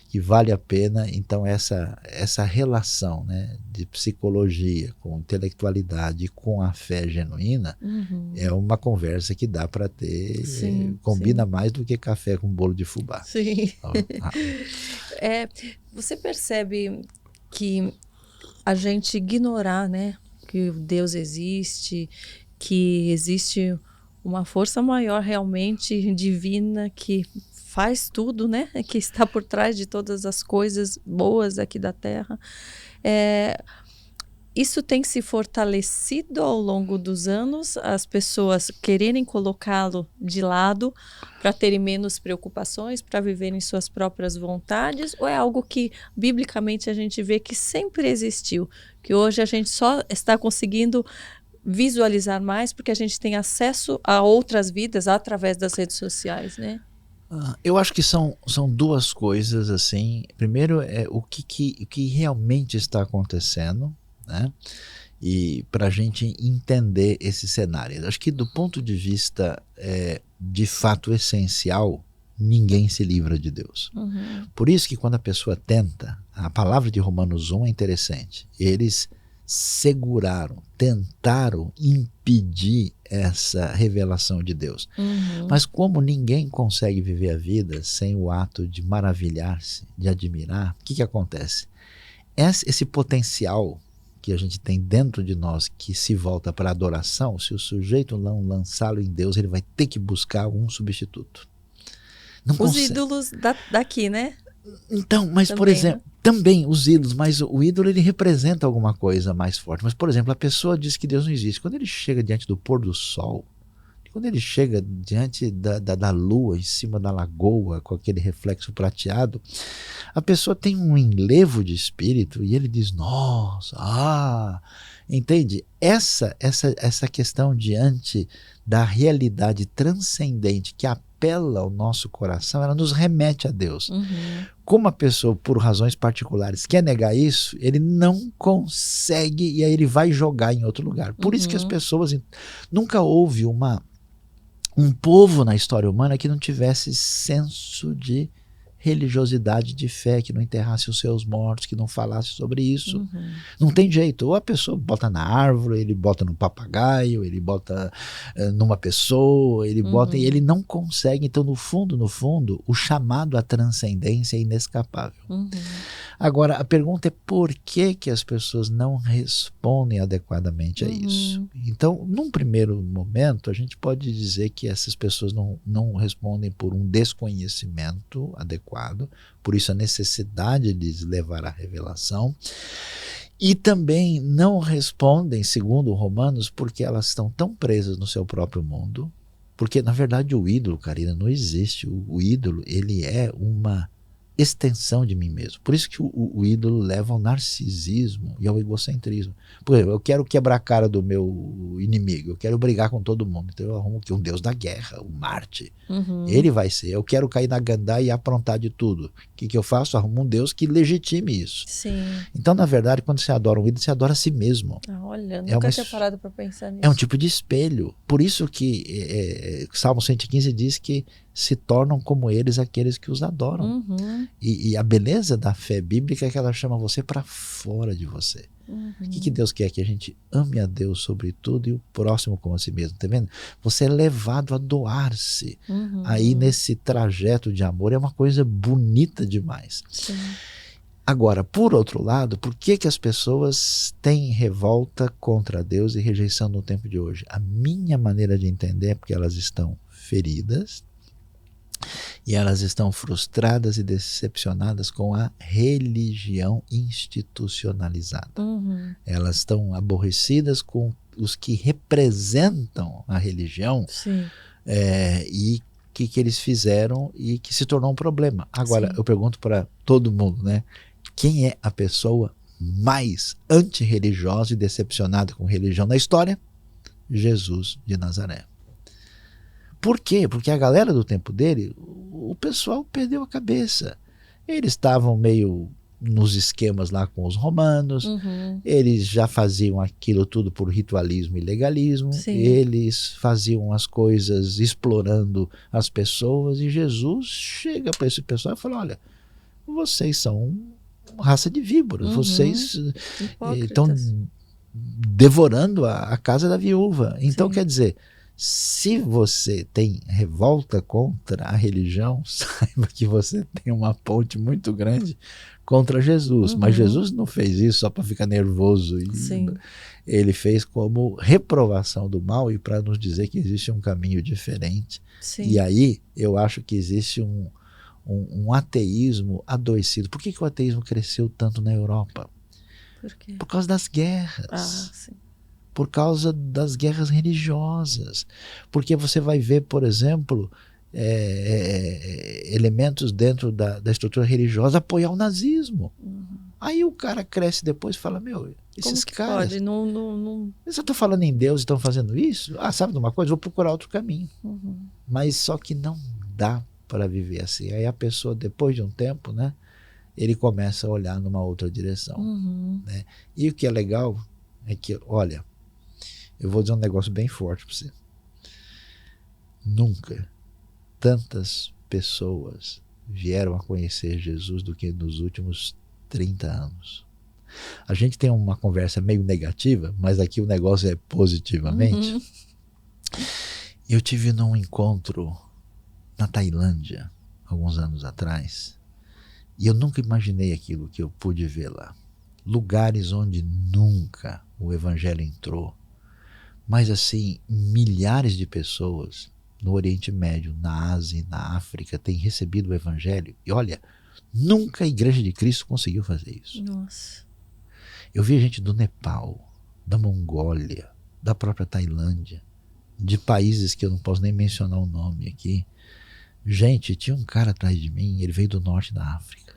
que vale a pena. Então essa relação, né, de psicologia com intelectualidade, com a fé genuína, é uma conversa que dá para ter, Sim, combina sim. mais do que café com bolo de fubá. Sim. Você percebe que a gente ignorar, né, que Deus existe, que existe uma força maior realmente divina que faz tudo, né, que está por trás de todas as coisas boas aqui da Terra. Isso tem se fortalecido ao longo dos anos, as pessoas quererem colocá-lo de lado para terem menos preocupações, para viverem suas próprias vontades, ou é algo que biblicamente a gente vê que sempre existiu, que hoje a gente só está conseguindo visualizar mais porque a gente tem acesso a outras vidas através das redes sociais, né? Eu acho que são duas coisas assim. Primeiro é o que realmente está acontecendo, né? E para a gente entender esse cenário. Acho que do ponto de vista de fato essencial, ninguém se livra de Deus. Por isso que quando a pessoa tenta, a palavra de Romanos 1 é interessante. Eles seguraram, tentaram impedir essa revelação de Deus. Mas como ninguém consegue viver a vida sem o ato de maravilhar-se, de admirar, o que acontece? Esse potencial que a gente tem dentro de nós, que se volta para a adoração, se o sujeito não lançá-lo em Deus, ele vai ter que buscar um substituto. Não Os consegue. ídolos daqui, né? Então, mas Também, por exemplo, né? também os ídolos, mas o ídolo ele representa alguma coisa mais forte. Mas, por exemplo, a pessoa diz que Deus não existe. Quando ele chega diante do pôr do sol, quando ele chega diante da lua, em cima da lagoa, com aquele reflexo prateado, a pessoa tem um enlevo de espírito e ele diz, nossa, entende? Essa questão diante da realidade transcendente que apela ao nosso coração, ela nos remete a Deus. Como a pessoa, por razões particulares, quer negar isso, ele não consegue e aí ele vai jogar em outro lugar. Por isso que as pessoas... Nunca houve um povo na história humana que não tivesse senso de religiosidade, de fé, que não enterrasse os seus mortos, que não falasse sobre isso. Não tem jeito. Ou a pessoa bota na árvore, ele bota no papagaio, ele bota numa pessoa, ele bota e ele não consegue. Então, no fundo, o chamado à transcendência é inescapável. Agora, a pergunta é por que as pessoas não respondem adequadamente a isso? Então, num primeiro momento, a gente pode dizer que essas pessoas não respondem por um desconhecimento adequado, por isso a necessidade de lhes levar à revelação, e também não respondem, segundo Romanos, porque elas estão tão presas no seu próprio mundo, porque na verdade o ídolo, Karina, não existe. O ídolo, ele é uma extensão de mim mesmo. Por isso que o ídolo leva ao narcisismo e ao egocentrismo. Por exemplo, eu quero quebrar a cara do meu inimigo, eu quero brigar com todo mundo, então eu arrumo um deus da guerra, o Marte. Ele vai ser. Eu quero cair na gandá e aprontar de tudo. O que eu faço? Arrumo um deus que legitime isso. Sim. Então, na verdade, quando você adora um ídolo, você adora a si mesmo. Olha, nunca tinha parado para pensar nisso. É um tipo de espelho. Por isso que Salmo 115 diz que se tornam como eles aqueles que os adoram. E a beleza da fé bíblica é que ela chama você para fora de você. O que Deus quer? Que a gente ame a Deus sobre tudo e o próximo como a si mesmo. Tá vendo? Você é levado a doar-se. Aí nesse trajeto de amor é uma coisa bonita demais. Sim. Agora, por outro lado, por que as pessoas têm revolta contra Deus e rejeição no tempo de hoje? A minha maneira de entender é porque elas estão feridas e elas estão frustradas e decepcionadas com a religião institucionalizada. Elas estão aborrecidas com os que representam a religião e que eles fizeram e que se tornou um problema. Agora, eu pergunto para todo mundo, né? Quem é a pessoa mais antirreligiosa e decepcionada com religião na história? Jesus de Nazaré. Por quê? Porque a galera do tempo dele, o pessoal perdeu a cabeça. Eles estavam meio nos esquemas lá com os romanos, eles já faziam aquilo tudo por ritualismo e legalismo, eles faziam as coisas explorando as pessoas, e Jesus chega para esse pessoal e fala: olha, vocês são raça de víboras, vocês estão devorando a casa da viúva. Então, quer dizer, se você tem revolta contra a religião, saiba que você tem uma ponte muito grande contra Jesus. Mas Jesus não fez isso só para ficar nervoso. Ele fez como reprovação do mal e para nos dizer que existe um caminho diferente. E aí eu acho que existe um ateísmo adoecido. Por que o ateísmo cresceu tanto na Europa? Por quê? Por causa das guerras. Por causa das guerras religiosas. Porque você vai ver, por exemplo, elementos dentro da estrutura religiosa apoiar o nazismo. Aí o cara cresce depois e fala: meu, esses caras... Pode? Não... Eles estão falando em Deus e estão fazendo isso? Ah, sabe de uma coisa? Vou procurar outro caminho. Mas só que não dá para viver assim. Aí a pessoa, depois de um tempo, né, ele começa a olhar numa outra direção. Né? E o que é legal é que, olha, eu vou dizer um negócio bem forte para você. Nunca tantas pessoas vieram a conhecer Jesus do que nos últimos 30 anos. A gente tem uma conversa meio negativa, mas aqui o negócio é positivamente. Eu tive num encontro na Tailândia, alguns anos atrás, e eu nunca imaginei aquilo que eu pude ver lá. Lugares onde nunca o evangelho entrou, mas assim, milhares de pessoas no Oriente Médio, na Ásia e na África têm recebido o evangelho. E olha, nunca a Igreja de Cristo conseguiu fazer isso. Nossa. Eu vi gente do Nepal, da Mongólia, da própria Tailândia, de países que eu não posso nem mencionar o nome aqui. Gente, tinha um cara atrás de mim, ele veio do norte da África.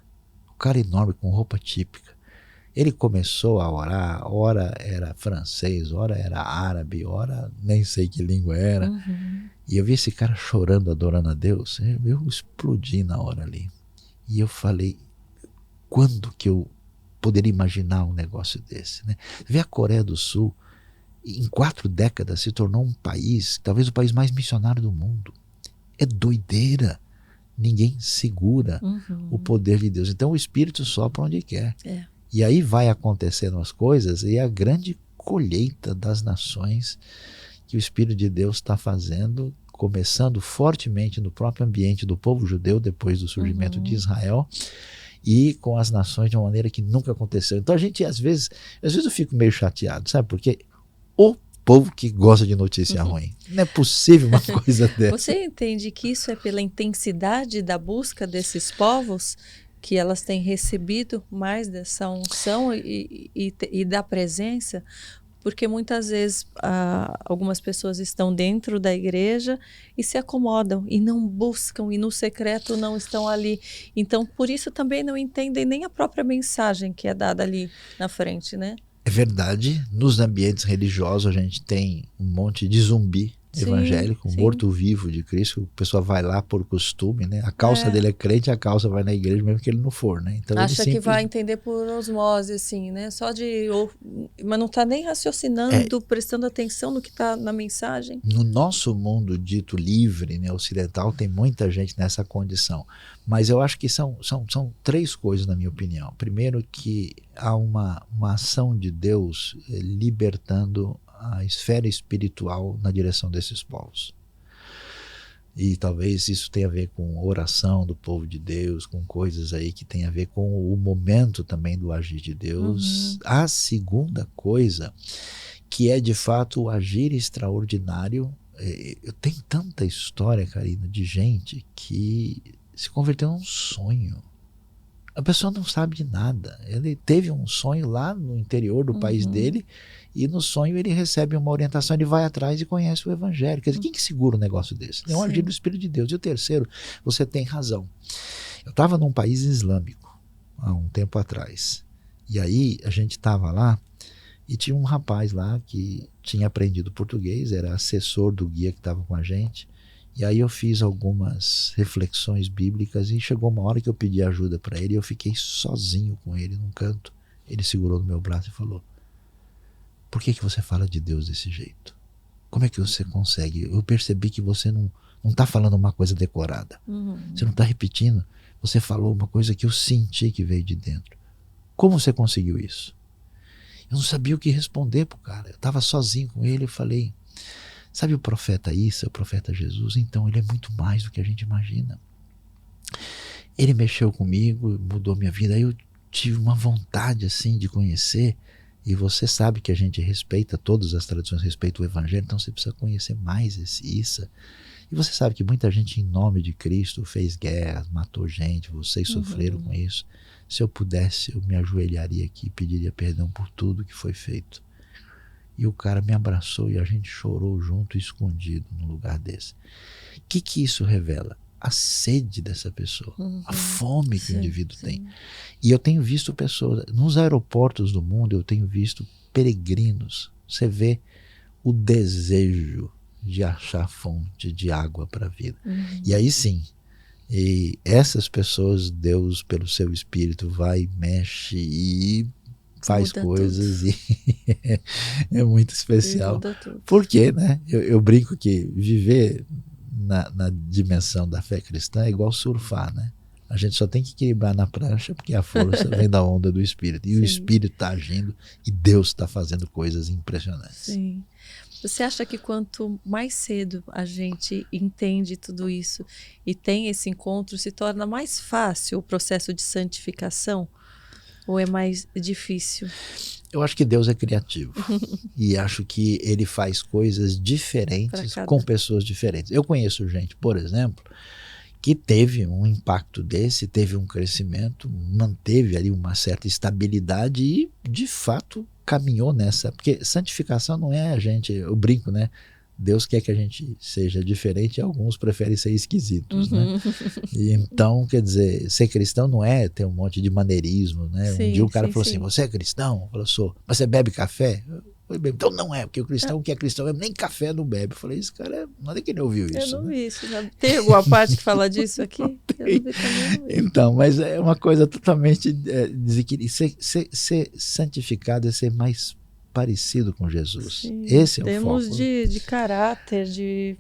Um cara enorme, com roupa típica. Ele começou a orar, ora era francês, ora era árabe, ora nem sei que língua era. E eu vi esse cara chorando, adorando a Deus. Eu explodi na hora ali. E eu falei, quando que eu poderia imaginar um negócio desse? Né? Vê a Coreia do Sul, em 4 décadas se tornou um país, talvez o país mais missionário do mundo. É doideira. Ninguém segura o poder de Deus. Então o Espírito sopra onde quer. E aí vai acontecendo as coisas, e a grande colheita das nações que o Espírito de Deus está fazendo, começando fortemente no próprio ambiente do povo judeu, depois do surgimento de Israel, e com as nações de uma maneira que nunca aconteceu. Então a gente, às vezes eu fico meio chateado, sabe? Porque o povo que gosta de notícia ruim. Não é possível uma coisa dessa. Você entende que isso é pela intensidade da busca desses povos, que elas têm recebido mais dessa unção e da presença? Porque muitas vezes algumas pessoas estão dentro da igreja e se acomodam e não buscam, e no secreto não estão ali. Então, por isso também não entendem nem a própria mensagem que é dada ali na frente, né? É verdade, nos ambientes religiosos a gente tem um monte de zumbi evangélico, morto-vivo de Cristo. O pessoal vai lá por costume, né? A calça dele é crente, a calça vai na igreja mesmo que ele não for, né? Então acha que vai entender por osmose, assim, né? Só mas não está nem raciocinando, prestando atenção no que está na mensagem. No nosso mundo dito livre, né, ocidental, tem muita gente nessa condição. Mas eu acho que são 3 coisas, na minha opinião. Primeiro, que há uma ação de Deus libertando a esfera espiritual na direção desses povos. E talvez isso tenha a ver com oração do povo de Deus, com coisas aí que tem a ver com o momento também do agir de Deus. A segunda coisa, que é de fato o agir extraordinário. Eu tenho tanta história, Karina, de gente que se converteu num sonho. A pessoa não sabe de nada. Ele teve um sonho lá no interior do país dele, e no sonho ele recebe uma orientação, ele vai atrás e conhece o evangelho. Quer dizer, quem que segura um negócio desse? É um agir do Espírito de Deus. E o terceiro, você tem razão. Eu estava num país islâmico há um tempo atrás. E aí a gente estava lá e tinha um rapaz lá que tinha aprendido português, era assessor do guia que estava com a gente. E aí eu fiz algumas reflexões bíblicas e chegou uma hora que eu pedi ajuda para ele e eu fiquei sozinho com ele num canto. Ele segurou no meu braço e falou: por que você fala de Deus desse jeito? Como é que você consegue? Eu percebi que você não está falando uma coisa decorada. Você não está repetindo. Você falou uma coisa que eu senti que veio de dentro. Como você conseguiu isso? Eu não sabia o que responder pro cara. Eu estava sozinho com ele e falei: sabe o profeta Issa, o profeta Jesus? Então ele é muito mais do que a gente imagina. Ele mexeu comigo, mudou minha vida. Aí eu tive uma vontade assim de conhecer. E você sabe que a gente respeita todas as tradições, respeita o evangelho, então você precisa conhecer mais esse Issa. E você sabe que muita gente em nome de Cristo fez guerras, matou gente, vocês sofreram com isso. Se eu pudesse, eu me ajoelharia aqui e pediria perdão por tudo que foi feito. E o cara me abraçou e a gente chorou junto, escondido, num lugar desse. O que isso revela? A sede dessa pessoa, a fome que o indivíduo tem. E eu tenho visto pessoas, nos aeroportos do mundo, eu tenho visto peregrinos. Você vê o desejo de achar fonte de água para a vida. E aí sim, e essas pessoas, Deus, pelo seu Espírito, vai, mexe e faz muda coisas tudo. E é muito especial. Por quê, né? Eu brinco que viver na dimensão da fé cristã é igual surfar, né? A gente só tem que equilibrar na prancha porque a força vem da onda do Espírito. E o Espírito está agindo e Deus está fazendo coisas impressionantes. Sim. Você acha que quanto mais cedo a gente entende tudo isso e tem esse encontro, se torna mais fácil o processo de santificação? Ou é mais difícil? Eu acho que Deus é criativo. E acho que ele faz coisas diferentes com pessoas diferentes. Eu conheço gente, por exemplo, que teve um impacto desse, teve um crescimento, manteve ali uma certa estabilidade e, de fato, caminhou nessa. Porque santificação não é a gente, eu brinco, né? Deus quer que a gente seja diferente e alguns preferem ser esquisitos, né? E então, quer dizer, ser cristão não é ter um monte de maneirismo, né? Um dia o cara falou assim: você é cristão? Eu falei: sou. Mas você bebe café? Eu falei: então não é, porque o cristão que é cristão mesmo, nem café não bebe. Eu falei: esse cara, não é que ele ouviu isso. Eu não vi isso. Tem alguma parte que fala disso aqui? Eu não vi também. Então, mas é uma coisa totalmente desequilibrada. Ser santificado é ser mais parecido com Jesus. Sim, esse é o foco. Temos de caráter, de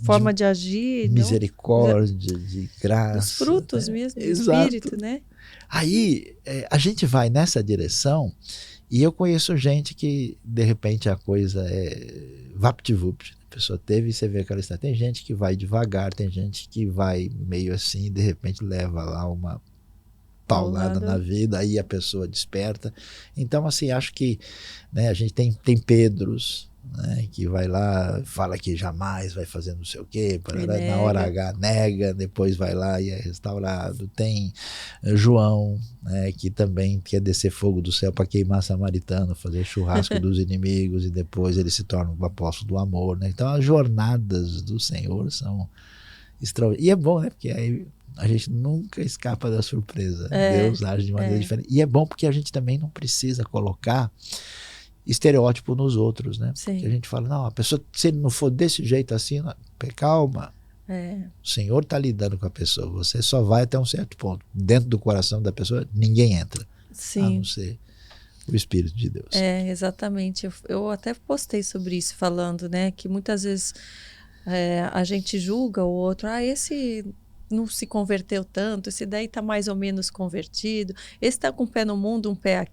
forma de agir. Misericórdia, de graça. Os frutos mesmo, do Espírito, né? Aí a gente vai nessa direção e eu conheço gente que, de repente, a coisa é vapt-vupt. A pessoa teve e você vê aquela história. Tem gente que vai devagar, tem gente que vai meio assim e, de repente, leva lá uma paulada na vida, aí a pessoa desperta. Então, assim, acho que, né, a gente tem Pedros, né, que vai lá, fala que jamais vai fazer não sei o quê, na hora H nega, depois vai lá e é restaurado. Tem João, né, que também quer descer fogo do céu para queimar samaritano, fazer churrasco dos inimigos, e depois ele se torna um apóstolo do amor, né? Então as jornadas do Senhor são extraordinárias. E é bom, né, porque aí a gente nunca escapa da surpresa. Deus age de maneira diferente. E é bom porque a gente também não precisa colocar estereótipo nos outros, né? Sim. Que a gente fala: não, a pessoa, se ele não for desse jeito assim, não, calma. O Senhor está lidando com a pessoa. Você só vai até um certo ponto. Dentro do coração da pessoa, ninguém entra. Sim. A não ser o Espírito de Deus. Exatamente. Eu até postei sobre isso, falando, né, que muitas vezes a gente julga o outro. Esse não se converteu tanto, esse daí está mais ou menos convertido, esse está com o pé no mundo, um pé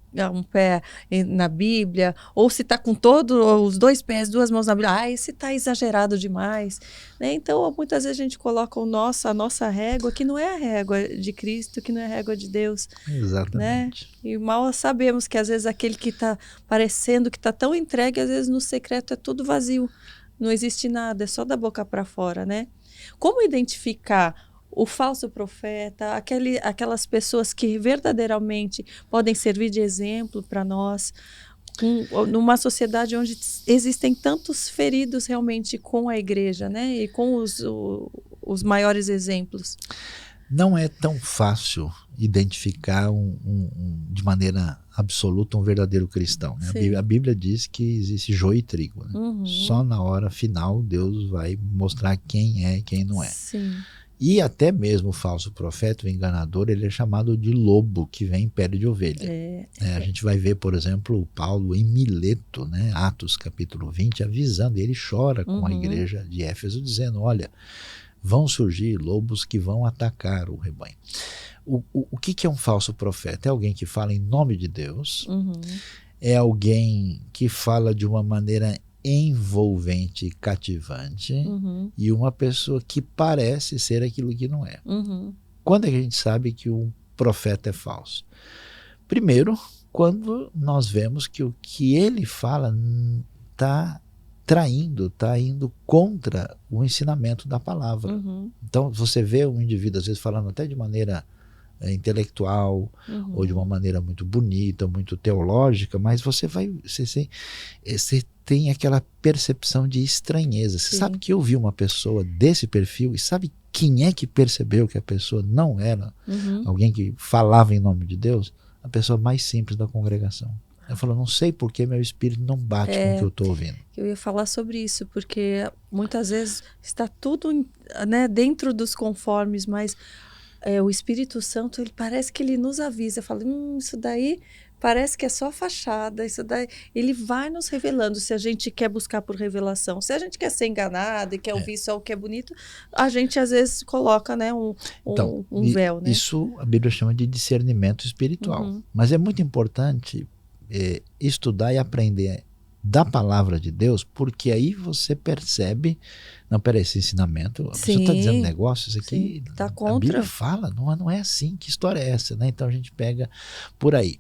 na Bíblia, ou se está com todos os dois pés, duas mãos na Bíblia, esse está exagerado demais, né? Então, muitas vezes a gente coloca a nossa régua, que não é a régua de Cristo, que não é a régua de Deus. Exatamente. Né? E mal sabemos que às vezes aquele que está parecendo que está tão entregue, às vezes no secreto é tudo vazio, não existe nada, é só da boca para fora, né? Como identificar o falso profeta, aquelas pessoas que verdadeiramente podem servir de exemplo para nós, numa sociedade onde existem tantos feridos realmente com a igreja, né? E com os maiores exemplos? Não é tão fácil identificar de maneira absoluta um verdadeiro cristão, né? A Bíblia diz que existe joio e trigo, né? Só na hora final Deus vai mostrar quem é e quem não é. Sim. E até mesmo o falso profeta, o enganador, ele é chamado de lobo que vem em pele de ovelha. A gente vai ver, por exemplo, o Paulo em Mileto, né? Atos capítulo 20, avisando, ele chora com a igreja de Éfeso, dizendo, olha, vão surgir lobos que vão atacar o rebanho. O que é um falso profeta? É alguém que fala em nome de Deus, é alguém que fala de uma maneira envolvente e cativante, e uma pessoa que parece ser aquilo que não é. Quando é que a gente sabe que um profeta é falso? Primeiro, quando nós vemos que o que ele fala está traindo, está indo contra o ensinamento da palavra. Então você vê um indivíduo às vezes falando até de maneira intelectual, ou de uma maneira muito bonita, muito teológica, mas você tem aquela percepção de estranheza. Você sabe que eu vi uma pessoa desse perfil, e sabe quem é que percebeu que a pessoa não era alguém que falava em nome de Deus? A pessoa mais simples da congregação. Eu falo, não sei por que meu espírito não bate com o que eu estou ouvindo. Eu ia falar sobre isso, porque muitas vezes está tudo, né, dentro dos conformes, mas o Espírito Santo, ele parece que ele nos avisa, fala, isso daí parece que é só fachada, isso daí, ele vai nos revelando, se a gente quer buscar por revelação, se a gente quer ser enganado e quer ouvir só o que é bonito, a gente às vezes coloca, né, um véu, né? Isso a Bíblia chama de discernimento espiritual, mas é muito importante estudar e aprender da palavra de Deus, porque aí você percebe, não, peraí, esse ensinamento, a pessoa está dizendo negócio, isso aqui, tá a contra. Bíblia fala, não é assim, que história é essa, né? Então a gente pega por aí.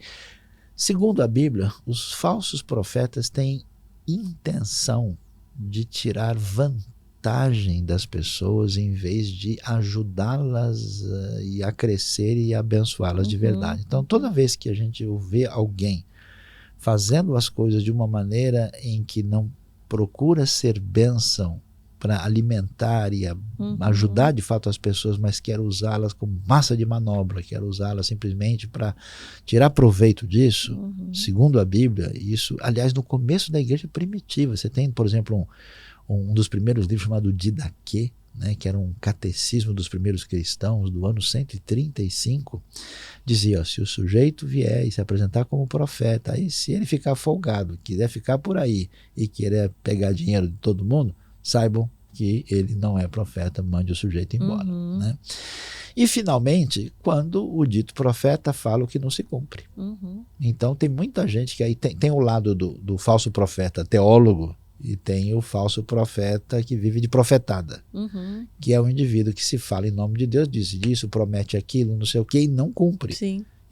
Segundo a Bíblia, os falsos profetas têm intenção de tirar vantagem das pessoas em vez de ajudá-las a crescer e abençoá-las de verdade. Então toda vez que a gente vê alguém fazendo as coisas de uma maneira em que não procura ser bênção para alimentar e ajudar de fato as pessoas, mas quer usá-las como massa de manobra, quer usá-las simplesmente para tirar proveito disso, segundo a Bíblia, isso, aliás, no começo da igreja primitiva, você tem, por exemplo, um dos primeiros livros chamado Didaquê, né, que era um catecismo dos primeiros cristãos do ano 135, dizia, se o sujeito vier e se apresentar como profeta, aí se ele ficar folgado, quiser ficar por aí e querer pegar dinheiro de todo mundo, saibam que ele não é profeta, mande o sujeito embora. Né? E finalmente, quando o dito profeta fala o que não se cumpre. Então tem muita gente que aí tem o lado do falso profeta teólogo, e tem o falso profeta que vive de profetada, que é o indivíduo que se fala em nome de Deus, diz isso, promete aquilo, não sei o que, e não cumpre.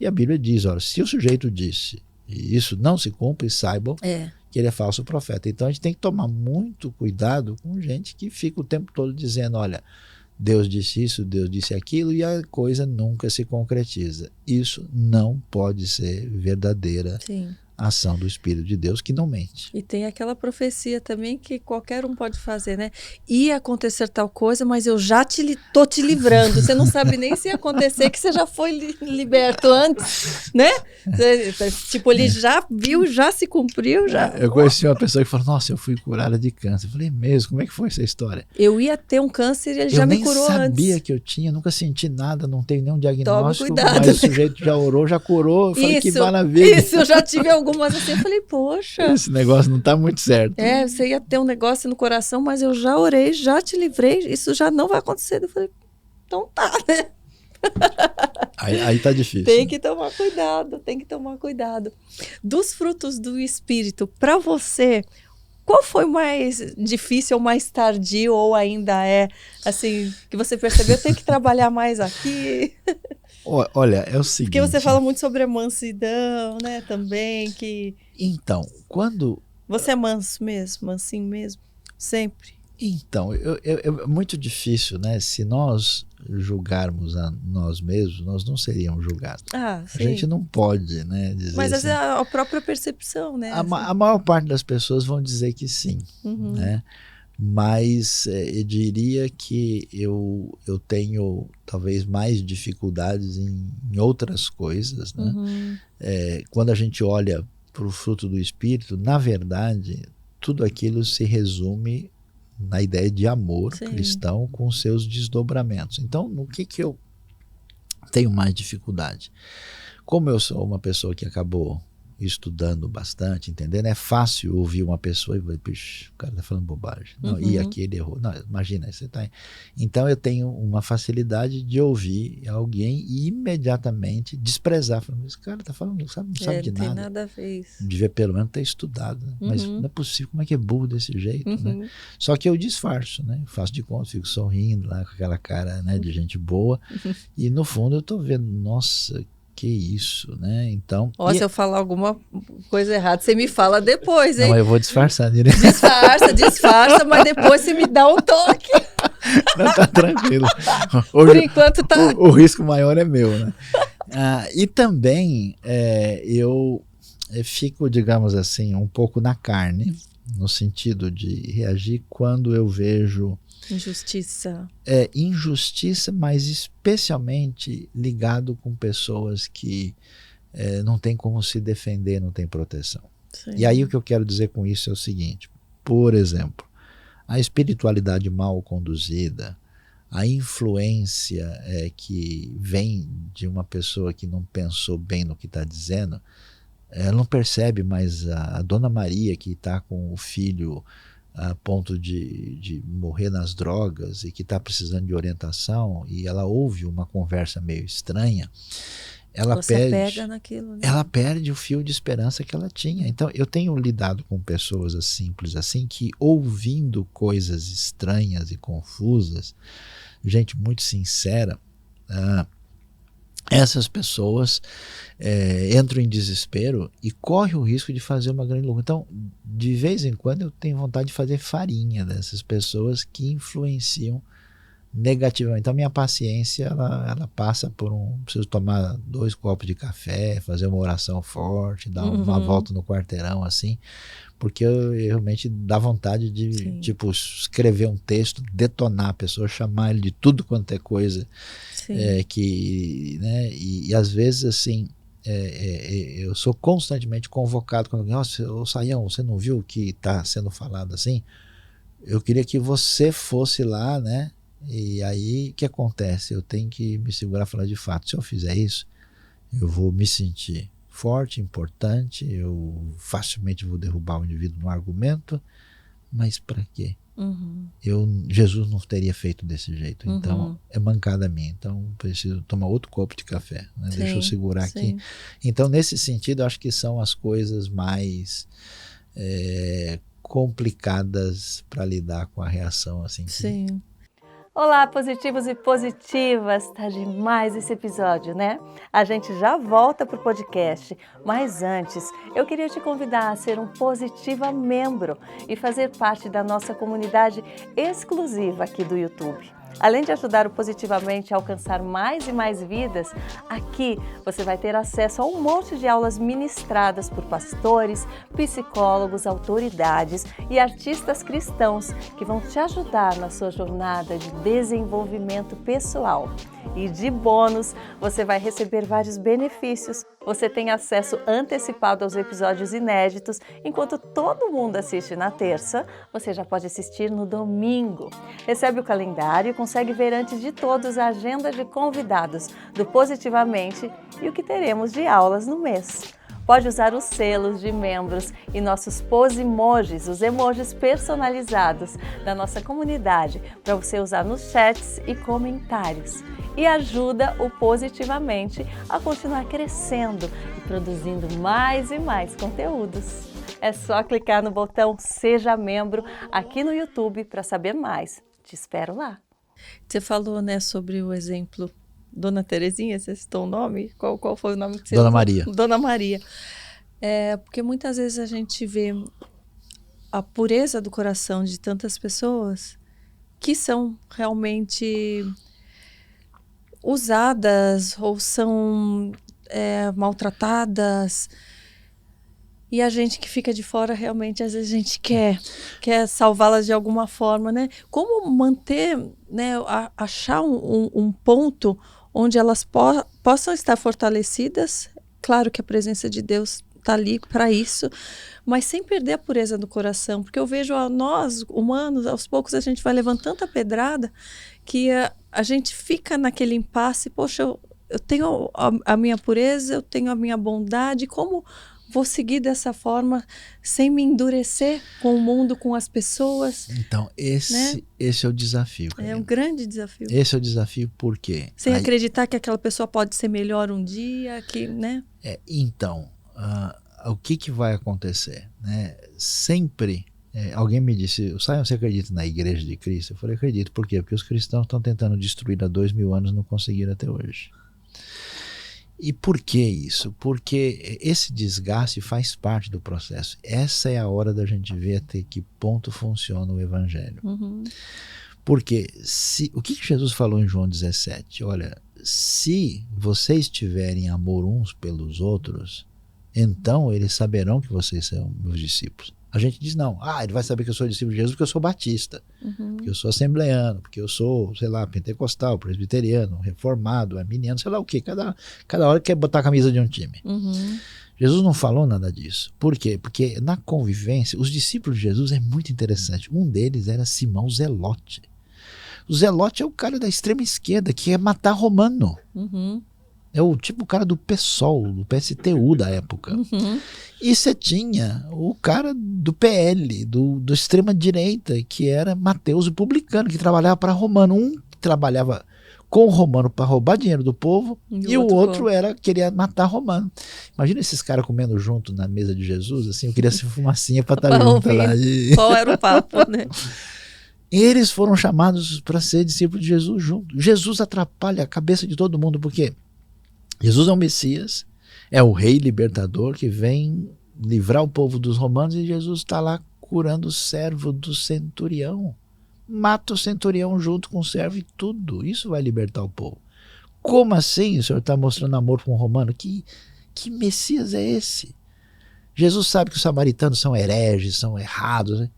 E a Bíblia diz, olha, se o sujeito disse e isso não se cumpre, saibam que ele é falso profeta. Então a gente tem que tomar muito cuidado com gente que fica o tempo todo dizendo, olha, Deus disse isso, Deus disse aquilo, e a coisa nunca se concretiza. Isso não pode ser verdadeira ação do Espírito de Deus, que não mente. E tem aquela profecia também que qualquer um pode fazer, né? Ia acontecer tal coisa, mas eu já tô te livrando. Você não sabe nem se ia acontecer, que você já foi liberto antes, né? Tipo, ele já viu, já se cumpriu, já. Eu conheci uma pessoa que falou, nossa, eu fui curada de câncer. Eu falei, mesmo? Como é que foi essa história? Eu ia ter um câncer e ele já me curou antes. Eu nem sabia que eu tinha, nunca senti nada, não tenho nenhum diagnóstico. Tome cuidado, mas o sujeito já orou, já curou. Eu falei, que maravilha. Isso, eu já tive algumas assim, eu falei, poxa. Esse negócio não está muito certo. Você ia ter um negócio no coração, mas eu já orei, já te livrei, isso já não vai acontecer. Eu falei, então tá, né? Aí tá difícil. Tem que tomar cuidado, tem que tomar cuidado. Dos frutos do Espírito, para você, qual foi o mais difícil ou mais tardio, ou ainda é, assim, que você percebeu, tem que trabalhar mais aqui? Olha, é o seguinte... Porque você fala muito sobre a mansidão, né, também, que... Então, quando... Você é manso mesmo, mansinho mesmo, sempre? Então, é muito difícil, né, se nós julgarmos a nós mesmos, nós não seríamos julgados. A gente não pode, né, dizer. Mas assim, é a própria percepção, né? A maior parte das pessoas vão dizer que sim, né? Mas eu diria que eu tenho talvez mais dificuldades em outras coisas, né? Quando a gente olha para o fruto do Espírito, na verdade, tudo aquilo se resume na ideia de amor cristão com seus desdobramentos. Então, no que eu tenho mais dificuldade? Como eu sou uma pessoa que acabou estudando bastante, entendendo, é fácil ouvir uma pessoa e falar, puxa, o cara está falando bobagem. Não, e aqui ele errou. Não, imagina, você tá... Então eu tenho uma facilidade de ouvir alguém e imediatamente desprezar. Falando, esse cara está falando, não sabe de nada. Não tem nada a ver isso. Devia pelo menos ter estudado, né? Mas não é possível, como é que é burro desse jeito, né? Só que eu disfarço, né? Faço de conta, fico sorrindo lá com aquela cara, né, de gente boa. E no fundo eu estou vendo, nossa, que isso, né? Então. Se eu falar alguma coisa errada, você me fala depois, hein? Não, eu vou disfarçar direito. Disfarça, mas depois você me dá um toque. Não, tá tranquilo. Hoje, por enquanto tá. O risco maior é meu, né? E também eu fico, digamos assim, um pouco na carne, no sentido de reagir quando eu vejo injustiça. Injustiça, mas especialmente ligado com pessoas que não tem como se defender, não tem proteção. Sim. E aí o que eu quero dizer com isso é o seguinte, por exemplo, a espiritualidade mal conduzida, a influência que vem de uma pessoa que não pensou bem no que está dizendo, ela não percebe, mas a Dona Maria que está com o filho a ponto de morrer nas drogas e que está precisando de orientação, e ela ouve uma conversa meio estranha, pega naquilo, né? Ela perde o fio de esperança que ela tinha. Então eu tenho lidado com pessoas simples assim, que ouvindo coisas estranhas e confusas, gente muito sincera, essas pessoas entram em desespero e correm o risco de fazer uma grande loucura. Então, de vez em quando, eu tenho vontade de fazer farinha dessas pessoas que influenciam negativamente. Então, minha paciência, ela passa por preciso tomar 2 copos de café, fazer uma oração forte, dar uma volta no quarteirão, assim, porque eu realmente dá vontade de, tipo, escrever um texto, detonar a pessoa, chamar ele de tudo quanto é coisa, que, né, e às vezes, assim, eu sou constantemente convocado quando alguém, ô Saião, você não viu o que está sendo falado assim? Eu queria que você fosse lá, né? E aí o que acontece? Eu tenho que me segurar e falar, de fato, se eu fizer isso, eu vou me sentir forte, importante, eu facilmente vou derrubar o indivíduo no argumento, mas para quê? Jesus não teria feito desse jeito, então é mancada minha, então preciso tomar outro copo de café, né? Deixa eu segurar aqui. Então, nesse sentido, acho que são as coisas mais complicadas para lidar com a reação assim. Sim. Olá, positivos e positivas! Tá demais esse episódio, né? A gente já volta pro podcast, mas antes eu queria te convidar a ser um Positiva membro e fazer parte da nossa comunidade exclusiva aqui do YouTube. Além de ajudar o Positivamente a alcançar mais e mais vidas, aqui você vai ter acesso a um monte de aulas ministradas por pastores, psicólogos, autoridades e artistas cristãos que vão te ajudar na sua jornada de desenvolvimento pessoal. E de bônus, você vai receber vários benefícios. Você tem acesso antecipado aos episódios inéditos, enquanto todo mundo assiste na terça, você já pode assistir no domingo. Recebe o calendário e consegue ver antes de todos a agenda de convidados do Positivamente e o que teremos de aulas no mês. Pode usar os selos de membros e nossos posimojis, os emojis personalizados da nossa comunidade, para você usar nos chats e comentários. E ajuda o Positivamente a continuar crescendo e produzindo mais e mais conteúdos. É só clicar no botão Seja Membro aqui no YouTube para saber mais. Te espero lá. Você falou, né, sobre o exemplo Dona Terezinha, você citou o nome? Qual foi o nome que você Dona usou? Maria. Dona Maria. Porque muitas vezes a gente vê a pureza do coração de tantas pessoas que são realmente usadas ou são maltratadas. E a gente que fica de fora, realmente, às vezes a gente quer salvá-las de alguma forma, né? Como manter, né, achar um ponto onde elas possam estar fortalecidas. Claro que a presença de Deus está ali para isso, mas sem perder a pureza do coração, porque eu vejo nós, humanos, aos poucos a gente vai levando tanta pedrada que a gente fica naquele impasse. Poxa, eu tenho a minha pureza, eu tenho a minha bondade, como vou seguir dessa forma sem me endurecer com o mundo, com as pessoas? Então, esse é o desafio, Karina. É um grande desafio. Esse é o desafio por quê? Sem acreditar que aquela pessoa pode ser melhor um dia, que, né? Então, o que vai acontecer? Né? Sempre, alguém me disse, Simon, você acredita na Igreja de Cristo? Eu falei, acredito. Por quê? Porque os cristãos estão tentando destruir há 2000 anos e não conseguiram até hoje. E por que isso? Porque esse desgaste faz parte do processo. Essa é a hora da gente ver até que ponto funciona o Evangelho. Uhum. Porque o que Jesus falou em João 17? Olha, se vocês tiverem amor uns pelos outros, então eles saberão que vocês são meus discípulos. A gente diz não, ele vai saber que eu sou discípulo de Jesus porque eu sou batista, porque eu sou assembleano, porque eu sou, sei lá, pentecostal, presbiteriano, reformado, arminiano, sei lá o quê. Cada hora quer botar a camisa de um time. Jesus não falou nada disso. Por quê? Porque na convivência, os discípulos de Jesus é muito interessante. Um deles era Simão Zelote. O Zelote é o cara da extrema esquerda que quer matar romano. É o tipo cara do PSOL, do PSTU da época. E você tinha o cara do PL, do extrema direita, que era Mateus, o publicano, que trabalhava para romano. Um trabalhava com o romano para roubar dinheiro do povo e o outro queria matar romano. Imagina esses caras comendo junto na mesa de Jesus, assim, eu queria ser fumacinha para estar junto lá. Qual era o papo, né? Eles foram chamados para ser discípulos de Jesus junto. Jesus atrapalha a cabeça de todo mundo, porque Jesus é o Messias, é o rei libertador que vem livrar o povo dos romanos, e Jesus está lá curando o servo do centurião. Mata o centurião junto com o servo e tudo. Isso vai libertar o povo. Como assim o senhor está mostrando amor para um romano? Que Messias é esse? Jesus sabe que os samaritanos são hereges, são errados. Né?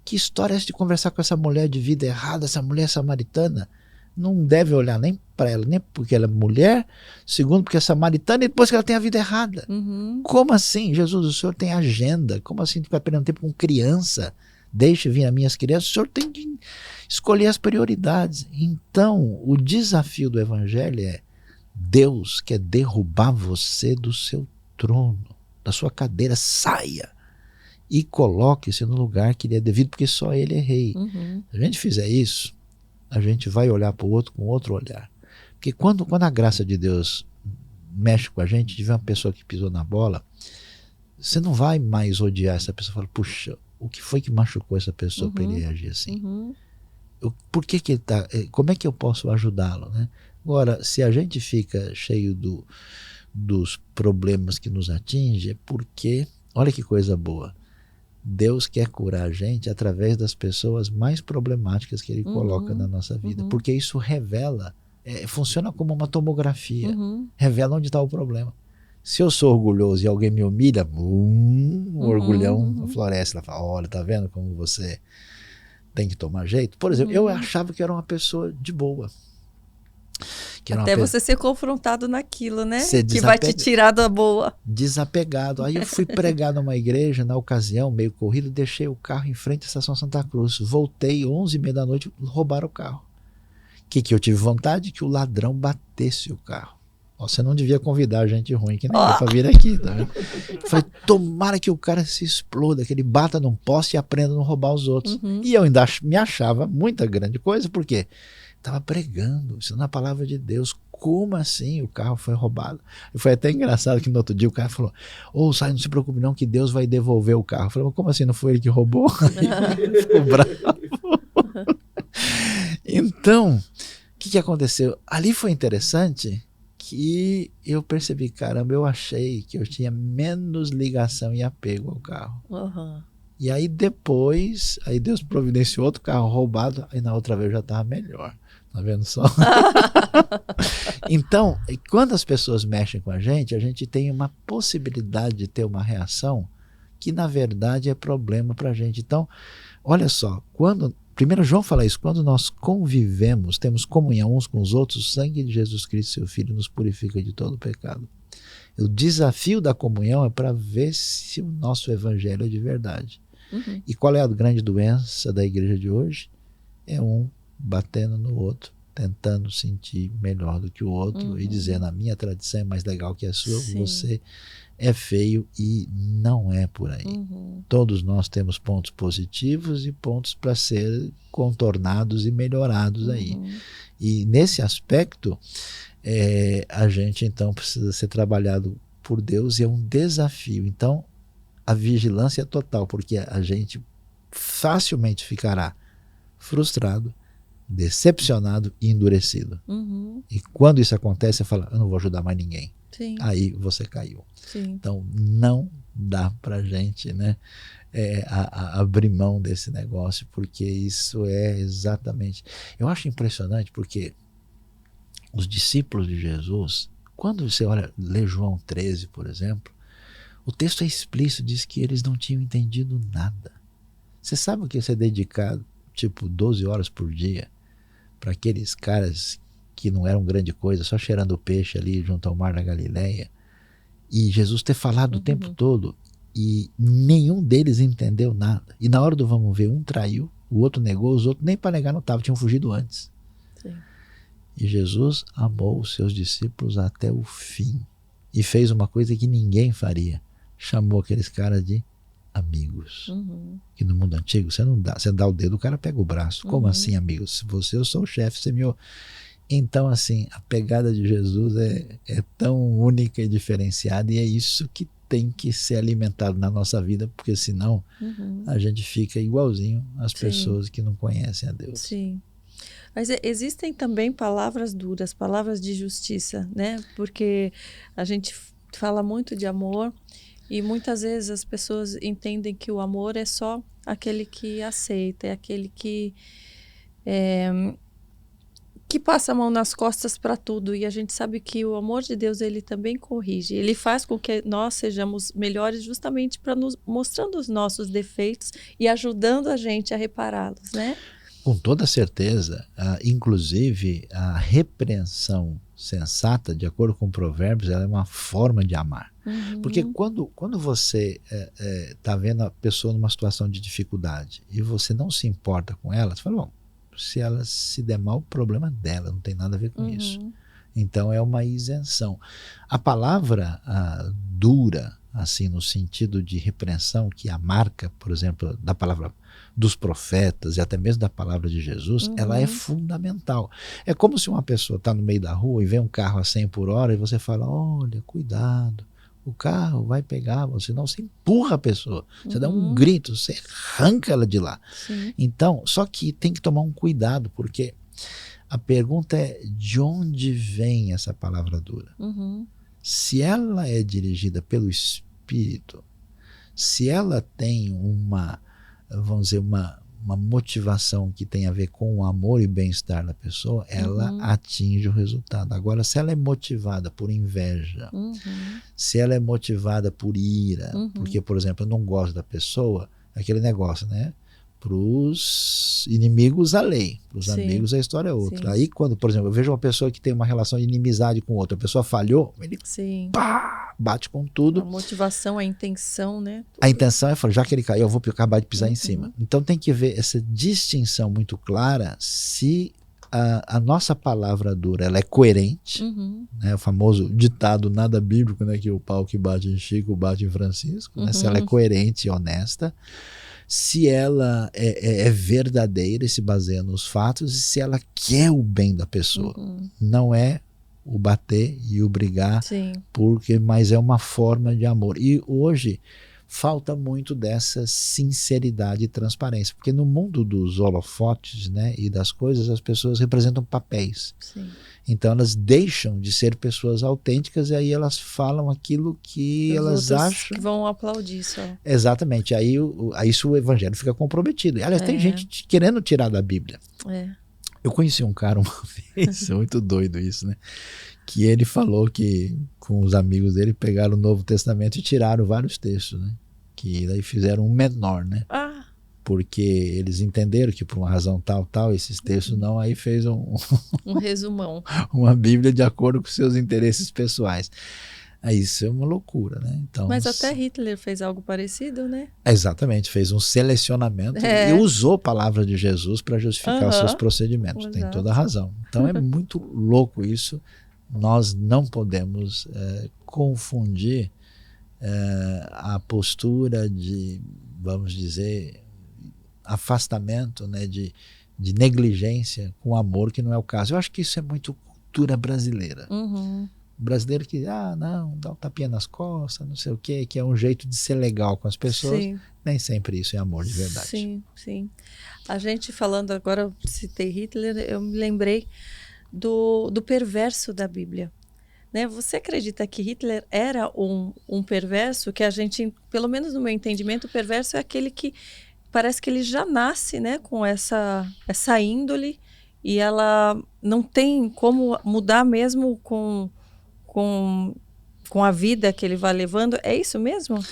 Que história é essa de conversar com essa mulher de vida errada, essa mulher samaritana? Não deve olhar nem para ela, nem porque ela é mulher, segundo porque é samaritana, e depois que ela tem a vida errada. Como assim? Jesus, o senhor tem agenda. Como assim tu vai perdendo tempo com criança? Deixe vir as minhas crianças. O senhor tem que escolher as prioridades. Então, o desafio do Evangelho é: Deus quer derrubar você do seu trono, da sua cadeira. Saia e coloque-se no lugar que lhe é devido, porque só Ele é rei. Se a gente fizer isso, a gente vai olhar para o outro com outro olhar. Porque quando a graça de Deus mexe com a gente, de ver uma pessoa que pisou na bola, você não vai mais odiar essa pessoa. Fala, puxa, o que foi que machucou essa pessoa para ele reagir assim? Por que ele tá? Como é que eu posso ajudá-lo? Né? Agora, se a gente fica cheio dos problemas que nos atingem, é porque, olha que coisa boa, Deus quer curar a gente através das pessoas mais problemáticas que Ele coloca na nossa vida. Porque isso revela, funciona como uma tomografia. Revela onde está o problema. Se eu sou orgulhoso e alguém me humilha, o orgulhão floresce. Ela fala, olha, tá vendo como você tem que tomar jeito? Por exemplo, eu achava que era uma pessoa de boa. Até você ser confrontado naquilo, né? Que vai te tirar da boa. Desapegado. Aí eu fui pregar numa igreja, na ocasião, meio corrido, deixei o carro em frente à Estação Santa Cruz. Voltei 11h30 da noite, roubaram o carro. O que eu tive vontade? Que o ladrão batesse o carro. Você não devia convidar gente ruim que nem eu para vir aqui. Tá vendo? Falei, tomara que o cara se exploda, que ele bata num poste e aprenda a não roubar os outros. E eu ainda me achava muita grande coisa, por quê? Estava pregando, ensinando a palavra de Deus. Como assim o carro foi roubado? E foi até engraçado que no outro dia o cara falou, sai, não se preocupe não, que Deus vai devolver o carro. Eu falei, mas como assim, não foi ele que roubou? Ele ficou bravo. Então, o que aconteceu? Ali foi interessante que eu percebi, caramba, eu achei que eu tinha menos ligação e apego ao carro. E aí depois, Deus providenciou outro carro roubado, aí na outra vez eu já estava melhor. Tá vendo só? Então, quando as pessoas mexem com a gente tem uma possibilidade de ter uma reação que na verdade é problema para a gente. Então, olha só, primeiro João fala isso, quando nós convivemos, temos comunhão uns com os outros, o sangue de Jesus Cristo, seu Filho, nos purifica de todo pecado. O desafio da comunhão é para ver se o nosso evangelho é de verdade. E qual é a grande doença da igreja de hoje? É um batendo no outro, tentando sentir melhor do que o outro e dizendo, a minha tradição é mais legal que a sua, você é feio, e não é por aí. Todos nós temos pontos positivos e pontos para ser contornados e melhorados aí. E nesse aspecto, a gente então precisa ser trabalhado por Deus, e é um desafio. Então, a vigilância é total, porque a gente facilmente ficará frustrado, decepcionado e endurecido. E quando isso acontece, você fala, eu não vou ajudar mais ninguém. Sim. Aí você caiu. Sim. Então não dá pra gente, né, abrir mão desse negócio, porque isso é exatamente... Eu acho impressionante porque os discípulos de Jesus, quando você lê João 13, por exemplo, o texto é explícito, diz que eles não tinham entendido nada. Você sabe o que é ser dedicado, tipo, 12 horas por dia para aqueles caras que não eram grande coisa, só cheirando peixe ali junto ao mar da Galileia, e Jesus ter falado o tempo todo, e nenhum deles entendeu nada. E na hora do vamos ver, um traiu, o outro negou, os outros nem para negar não estavam, tinham fugido antes. Sim. E Jesus amou os seus discípulos até o fim, e fez uma coisa que ninguém faria, chamou aqueles caras de amigos. Que no mundo antigo você não dá, você dá o dedo, o cara pega o braço. Como assim, amigos? Se você, eu sou o chefe, você me... Então, assim, a pegada de Jesus é tão única e diferenciada, e é isso que tem que ser alimentado na nossa vida, porque senão a gente fica igualzinho às pessoas que não conhecem a Deus. Sim. Mas existem também palavras duras, palavras de justiça, né? Porque a gente fala muito de amor, e muitas vezes as pessoas entendem que o amor é só aquele que aceita, é aquele que passa a mão nas costas para tudo. E a gente sabe que o amor de Deus, ele também corrige. Ele faz com que nós sejamos melhores justamente para nos mostrando os nossos defeitos e ajudando a gente a repará-los, né? Com toda certeza, inclusive a repreensão sensata, de acordo com Provérbios, ela é uma forma de amar. Porque quando você está vendo a pessoa numa situação de dificuldade e você não se importa com ela, você fala, bom, se ela se der mal, o problema dela, não tem nada a ver com isso. Então é uma isenção. A palavra dura, assim, no sentido de repreensão, que é a marca, por exemplo, da palavra dos profetas e até mesmo da palavra de Jesus, ela é fundamental. É como se uma pessoa está no meio da rua e vê um carro a 100 por hora e você fala, olha, cuidado, o carro vai pegar você, não, você empurra a pessoa, você dá um grito, você arranca ela de lá. Então, só que tem que tomar um cuidado, porque a pergunta é, de onde vem essa palavra dura? Se ela é dirigida pelo Espírito, se ela tem uma, vamos dizer, uma motivação que tem a ver com o amor e bem-estar da pessoa, ela atinge o resultado. Agora, se ela é motivada por inveja, se ela é motivada por ira, porque, por exemplo, eu não gosto da pessoa, aquele negócio, né? Para os inimigos a lei, para os amigos a história é outra. Aí quando, por exemplo, eu vejo uma pessoa que tem uma relação de inimizade com outra, a pessoa falhou, ele pá, bate com tudo. A motivação, a intenção, né? A intenção é falar, já que ele caiu, eu vou acabar de pisar em cima. Então tem que ver essa distinção muito clara, se a nossa palavra dura, ela é coerente, né? O famoso ditado nada bíblico, né? Que o pau que bate em Chico bate em Francisco, né? Se ela é coerente e honesta, se ela é verdadeira e se baseia nos fatos, e se ela quer o bem da pessoa. Não é o bater e o brigar, mas é uma forma de amor. E hoje falta muito dessa sinceridade e transparência, porque no mundo dos holofotes, né, e das coisas, as pessoas representam papéis. Então elas deixam de ser pessoas autênticas e aí elas falam aquilo que elas acham que vão aplaudir só. Exatamente, aí isso o evangelho fica comprometido. Aliás, tem gente querendo tirar da Bíblia. Eu conheci um cara uma vez, muito doido isso, né? Que ele falou que com os amigos dele pegaram o Novo Testamento e tiraram vários textos, né? que daí fizeram um menor, né? Ah, Porque eles entenderam que por uma razão tal, esses textos não, aí fez um resumão. uma Bíblia de acordo com seus interesses pessoais. Aí isso é uma loucura, né? Então, Mas até Hitler fez algo parecido, né? exatamente, fez um selecionamento e usou a palavra de Jesus para justificar os seus procedimentos. Tem toda a razão. Então é muito louco isso. Nós não podemos confundir a postura de, vamos dizer, afastamento, né, de negligência com amor, que não é o caso. Eu acho que isso é muito cultura brasileira. Uhum. Brasileiro que, não, dá um tapinha nas costas, não sei o quê, que é um jeito de ser legal com as pessoas. Sim. Nem sempre isso é amor de verdade. Sim, sim. A gente falando agora, eu citei Hitler, eu me lembrei do perverso da Bíblia. Né? Você acredita que Hitler era um perverso? Que a gente, pelo menos no meu entendimento, o perverso é aquele que parece que ele já nasce, né, com essa índole e ela não tem como mudar mesmo com a vida que ele vai levando. É isso mesmo?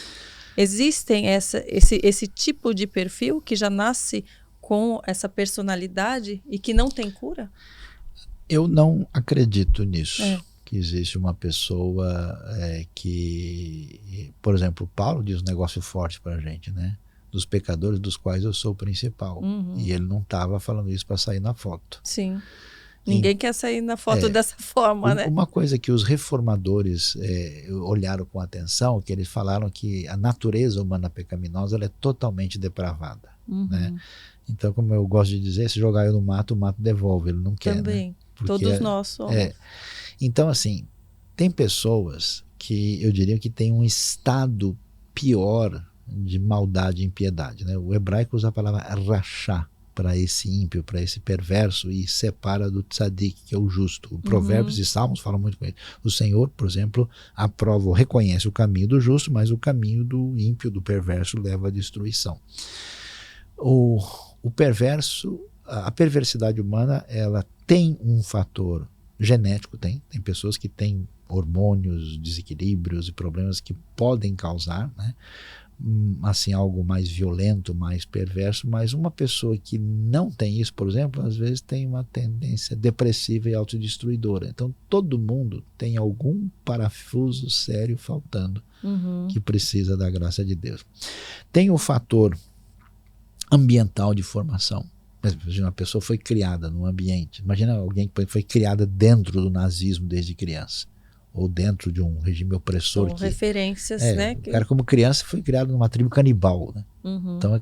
Existem esse tipo de perfil que já nasce com essa personalidade e que não tem cura? Eu não acredito nisso. Que existe uma pessoa que, por exemplo, Paulo diz um negócio forte para a gente, né? Dos pecadores dos quais eu sou o principal. Uhum. E ele não estava falando isso para sair na foto. Sim. Ninguém quer sair na foto dessa forma, né? Uma coisa que os reformadores olharam com atenção, que eles falaram que a natureza humana pecaminosa ela é totalmente depravada. Uhum. Né? Então, como eu gosto de dizer, se jogar eu no mato, o mato devolve, ele não quer. Também, né? Porque todos nós somos. Então, assim, tem pessoas que eu diria que tem um estado pior de maldade e impiedade. Né? O hebraico usa a palavra rachá para esse ímpio, para esse perverso, e separa do tzadik, que é o justo. O Provérbios e Salmos falam muito com ele. O Senhor, por exemplo, aprova ou reconhece o caminho do justo, mas o caminho do ímpio, do perverso, leva à destruição. O perverso, a perversidade humana, ela tem um fator genético, tem pessoas que têm hormônios, desequilíbrios e problemas que podem causar, né? Assim, algo mais violento, mais perverso, mas uma pessoa que não tem isso, por exemplo, às vezes tem uma tendência depressiva e autodestruidora. Então todo mundo tem algum parafuso sério faltando, que precisa da graça de Deus. Tem o fator ambiental de formação. Imagina, uma pessoa foi criada num ambiente, imagina alguém que foi criada dentro do nazismo desde criança, ou dentro de um regime opressor. São referências, né? O cara, como criança, foi criado numa tribo canibal, né? Então,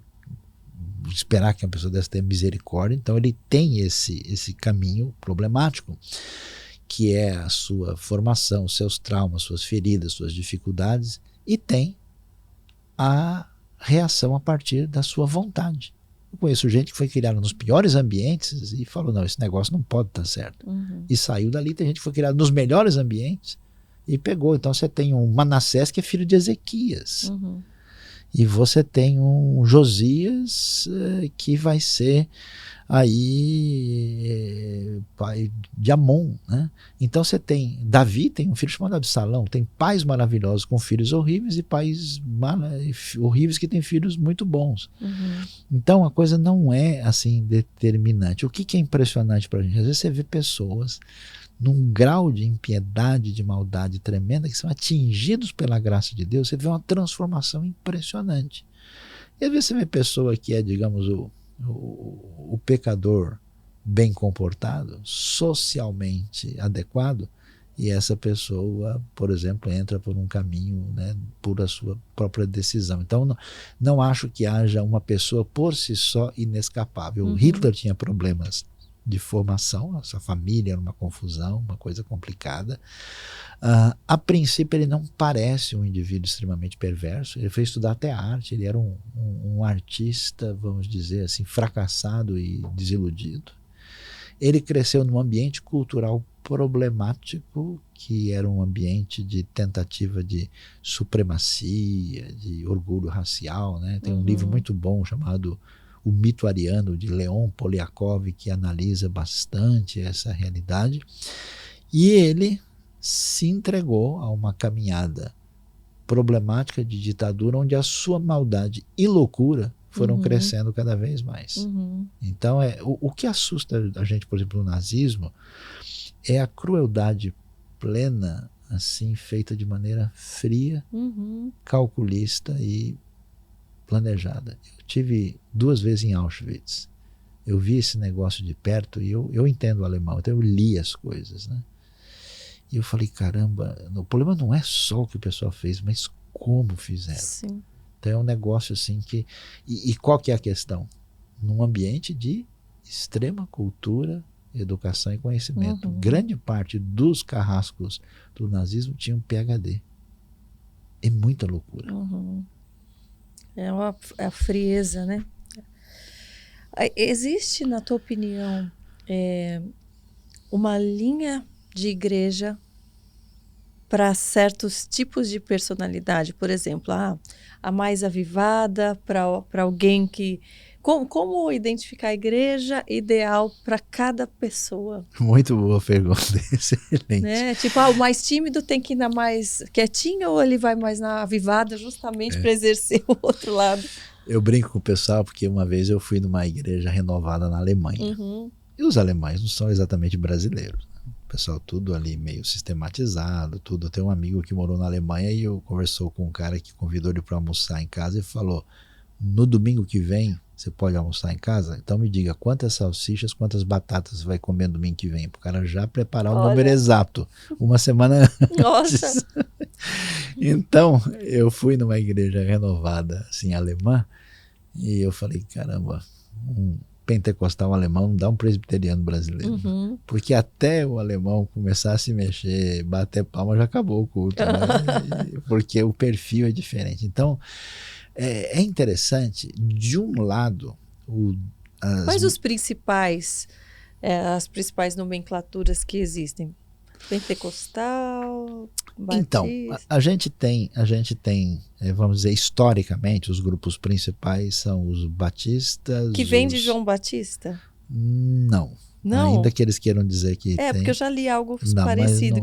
esperar que uma pessoa dessa tenha misericórdia, então ele tem esse caminho problemático, que é a sua formação, seus traumas, suas feridas, suas dificuldades, e tem a reação a partir da sua vontade. Eu conheço gente que foi criada nos piores ambientes e falou, não, esse negócio não pode estar certo. E saiu dali. Tem gente que foi criada nos melhores ambientes e pegou. Então você tem um Manassés que é filho de Ezequias. E você tem um Josias que vai ser aí pai de Amon, né? Então você tem Davi, tem um filho chamado Absalão, tem pais maravilhosos com filhos horríveis e pais horríveis que têm filhos muito bons. Então a coisa não é assim determinante. O que é impressionante para a gente? Às vezes você vê pessoas num grau de impiedade, de maldade tremenda, que são atingidos pela graça de Deus. Você vê uma transformação impressionante. E às vezes você vê pessoa que é, digamos, o pecador bem comportado, socialmente adequado, e essa pessoa, por exemplo, entra por um caminho, né, por a sua própria decisão. Então não acho que haja uma pessoa por si só inescapável. Hitler tinha problemas de formação, a sua família era uma confusão, uma coisa complicada. A princípio ele não parece um indivíduo extremamente perverso. Ele foi estudar até arte, ele era um artista, vamos dizer assim, fracassado e desiludido. Ele cresceu num ambiente cultural problemático, que era um ambiente de tentativa de supremacia, de orgulho racial, né? Tem um livro muito bom chamado O Mito Ariano, de Leon Poliakov, que analisa bastante essa realidade. E ele se entregou a uma caminhada problemática de ditadura onde a sua maldade e loucura foram crescendo cada vez mais. Então, o que assusta a gente, por exemplo, no nazismo, é a crueldade plena, assim, feita de maneira fria, calculista e planejada. Eu tive 2 vezes em Auschwitz. Eu vi esse negócio de perto e eu entendo o alemão, então eu li as coisas, né? E eu falei, caramba, o problema não é só o que o pessoal fez, mas como fizeram. Sim. Então é um negócio assim que... E qual que é a questão? Num ambiente de extrema cultura, educação e conhecimento. Grande parte dos carrascos do nazismo tinham PhD. É muita loucura. É a frieza, né? Existe, na tua opinião, uma linha de igreja para certos tipos de personalidade? Por exemplo, a mais avivada, para alguém que... Como identificar a igreja ideal para cada pessoa? Muito boa pergunta, excelente. Né? Tipo, o mais tímido tem que ir na mais quietinha ou ele vai mais na avivada justamente para exercer o outro lado? Eu brinco com o pessoal porque uma vez eu fui numa igreja renovada na Alemanha. E os alemães não são exatamente brasileiros. Né? O pessoal tudo ali meio sistematizado, tudo. Eu tenho um amigo que morou na Alemanha e eu conversou com um cara que convidou ele para almoçar em casa e falou, no domingo que vem você pode almoçar em casa? Então me diga quantas salsichas, quantas batatas você vai comer no domingo que vem, para o cara já preparar o número exato, uma semana antes. Então eu fui numa igreja renovada, assim, alemã, e eu falei, caramba, um pentecostal alemão não dá um presbiteriano brasileiro. Porque até o alemão começar a se mexer, bater palma, já acabou o culto. Né? Porque o perfil é diferente. Então, é interessante, de um lado... Quais as principais nomenclaturas que existem? Pentecostal, batista... Então, a gente tem, vamos dizer, historicamente, os grupos principais são os batistas... Que vem de João Batista? Não. Ainda que eles queiram dizer que tem... porque eu já li algo parecido.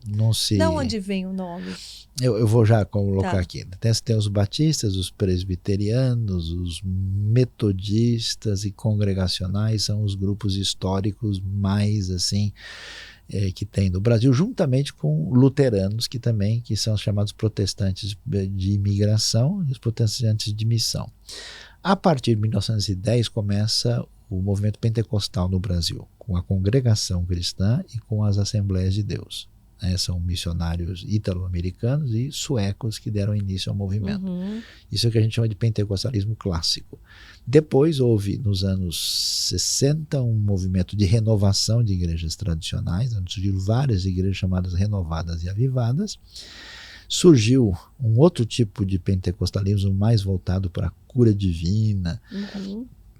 Não se... De onde vem o nome? Eu vou já colocar aqui. Tem os batistas, os presbiterianos, os metodistas e congregacionais, são os grupos históricos mais assim que tem no Brasil, juntamente com luteranos, que são chamados protestantes de imigração e os protestantes de missão. A partir de 1910 começa o movimento pentecostal no Brasil, com a congregação cristã e com as Assembleias de Deus. São missionários ítalo-americanos e suecos que deram início ao movimento. Isso é o que a gente chama de pentecostalismo clássico. Depois houve, nos anos 60, um movimento de renovação de igrejas tradicionais, onde surgiram várias igrejas chamadas renovadas e avivadas. Surgiu um outro tipo de pentecostalismo mais voltado para a cura divina,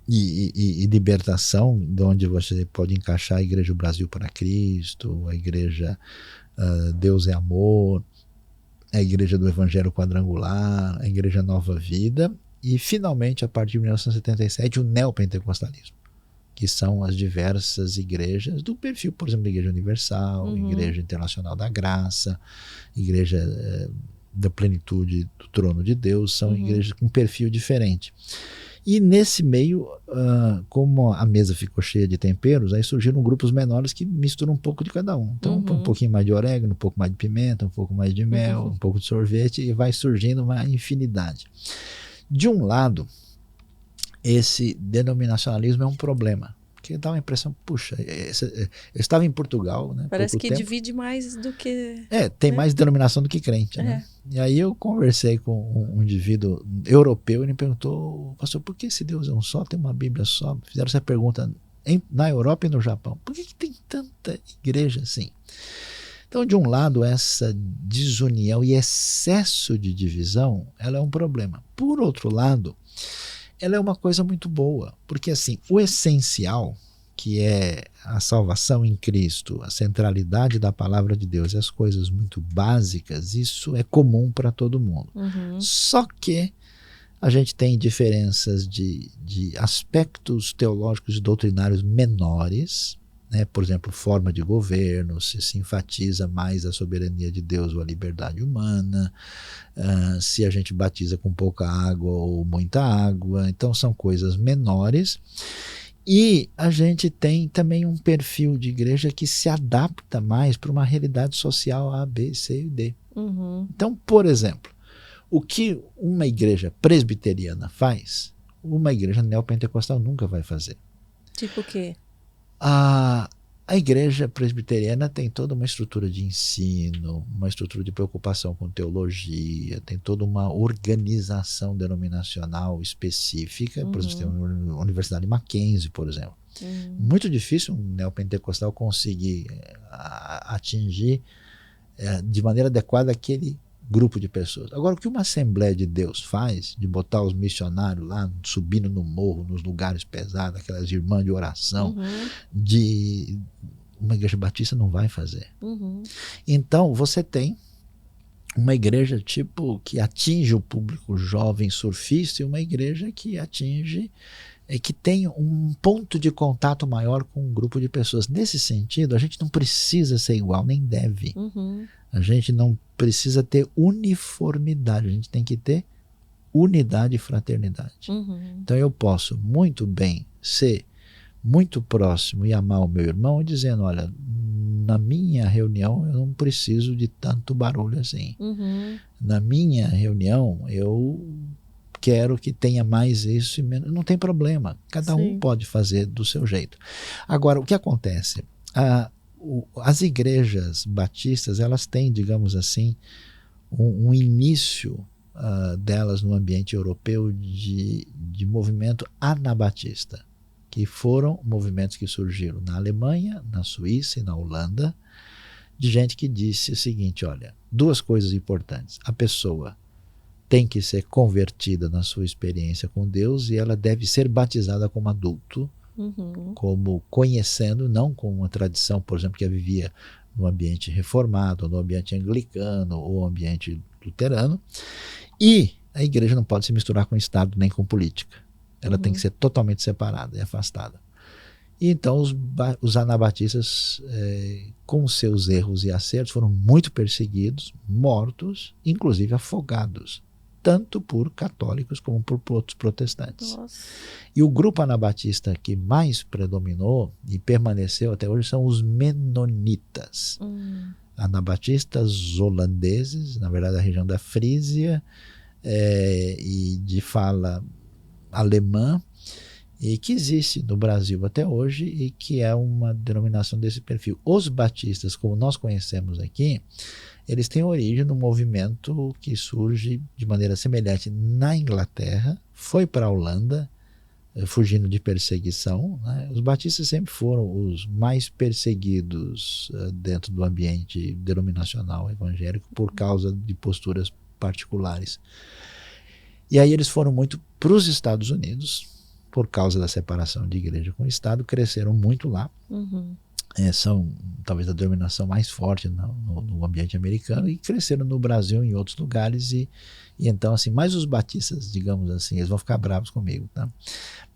e libertação, de onde você pode encaixar a Igreja Brasil para Cristo, a Igreja Deus é Amor, a Igreja do Evangelho Quadrangular, a Igreja Nova Vida e, finalmente, a partir de 1977, o neopentecostalismo, que são as diversas igrejas do perfil, por exemplo, a Igreja Universal, Igreja Internacional da Graça, Igreja da Plenitude do Trono de Deus, são igrejas com perfil diferente. E nesse meio, como a mesa ficou cheia de temperos, aí surgiram grupos menores que misturam um pouco de cada um. Então, um pouquinho mais de orégano, um pouco mais de pimenta, um pouco mais de mel, um pouco de sorvete, e vai surgindo uma infinidade. De um lado, esse denominacionalismo é um problema, porque dá uma impressão, puxa, eu estava em Portugal, né? Parece que divide mais do que... tem mais denominação do que crente, né? E aí eu conversei com um indivíduo europeu e ele me perguntou, pastor, por que esse Deus é um só, tem uma Bíblia só? Fizeram essa pergunta na Europa e no Japão. Por que tem tanta igreja assim? Então, de um lado, essa desunião e excesso de divisão, ela é um problema. Por outro lado, ela é uma coisa muito boa, porque assim, o essencial, que é a salvação em Cristo, a centralidade da palavra de Deus, as coisas muito básicas, isso é comum para todo mundo. Só que a gente tem diferenças de aspectos teológicos e doutrinários menores, né? Por exemplo, forma de governo, se enfatiza mais a soberania de Deus ou a liberdade humana, se a gente batiza com pouca água ou muita água. Então são coisas menores. E a gente tem também um perfil de igreja que se adapta mais para uma realidade social A, B, C e D. Então, por exemplo, o que uma igreja presbiteriana faz, uma igreja neopentecostal nunca vai fazer. Tipo o quê? A igreja presbiteriana tem toda uma estrutura de ensino, uma estrutura de preocupação com teologia, tem toda uma organização denominacional específica. Por exemplo, tem a Universidade Mackenzie, por exemplo. Muito difícil um neopentecostal conseguir atingir de maneira adequada aquele grupo de pessoas. Agora, o que uma Assembleia de Deus faz, de botar os missionários lá, subindo no morro, nos lugares pesados, aquelas irmãs de oração, de uma igreja batista não vai fazer. Então, você tem uma igreja tipo que atinge o público jovem surfista e uma igreja que atinge, que tem um ponto de contato maior com um grupo de pessoas. Nesse sentido, a gente não precisa ser igual, nem deve. A gente não precisa ter uniformidade, a gente tem que ter unidade e fraternidade. Então eu posso muito bem ser muito próximo e amar o meu irmão dizendo, olha, na minha reunião eu não preciso de tanto barulho assim. Na minha reunião eu quero que tenha mais isso e menos. Não tem problema, cada um pode fazer do seu jeito. Agora, o que acontece? As igrejas batistas, elas têm, digamos assim, um início delas no ambiente europeu de movimento anabatista, que foram movimentos que surgiram na Alemanha, na Suíça e na Holanda, de gente que disse o seguinte, olha, duas coisas importantes. A pessoa tem que ser convertida na sua experiência com Deus e ela deve ser batizada como adulto, como conhecendo, não com uma tradição, por exemplo, que vivia no ambiente reformado, no ambiente anglicano ou ambiente luterano. E a igreja não pode se misturar com o Estado nem com política. Ela tem que ser totalmente separada e afastada. E então os anabatistas, com seus erros e acertos, foram muito perseguidos, mortos, inclusive afogados, tanto por católicos como por outros protestantes. Nossa. E o grupo anabatista que mais predominou e permaneceu até hoje são os menonitas. Anabatistas holandeses, na verdade da região da Frísia, e de fala alemã, e que existe no Brasil até hoje e que é uma denominação desse perfil. Os batistas, como nós conhecemos aqui, eles têm origem num movimento que surge de maneira semelhante na Inglaterra, foi para a Holanda, fugindo de perseguição, né? Os batistas sempre foram os mais perseguidos dentro do ambiente denominacional evangélico por causa de posturas particulares. E aí eles foram muito para os Estados Unidos, por causa da separação de igreja com o Estado, cresceram muito lá. São talvez a denominação mais forte no ambiente americano e cresceram no Brasil em outros lugares e então assim, mais os batistas, digamos assim, eles vão ficar bravos comigo, tá?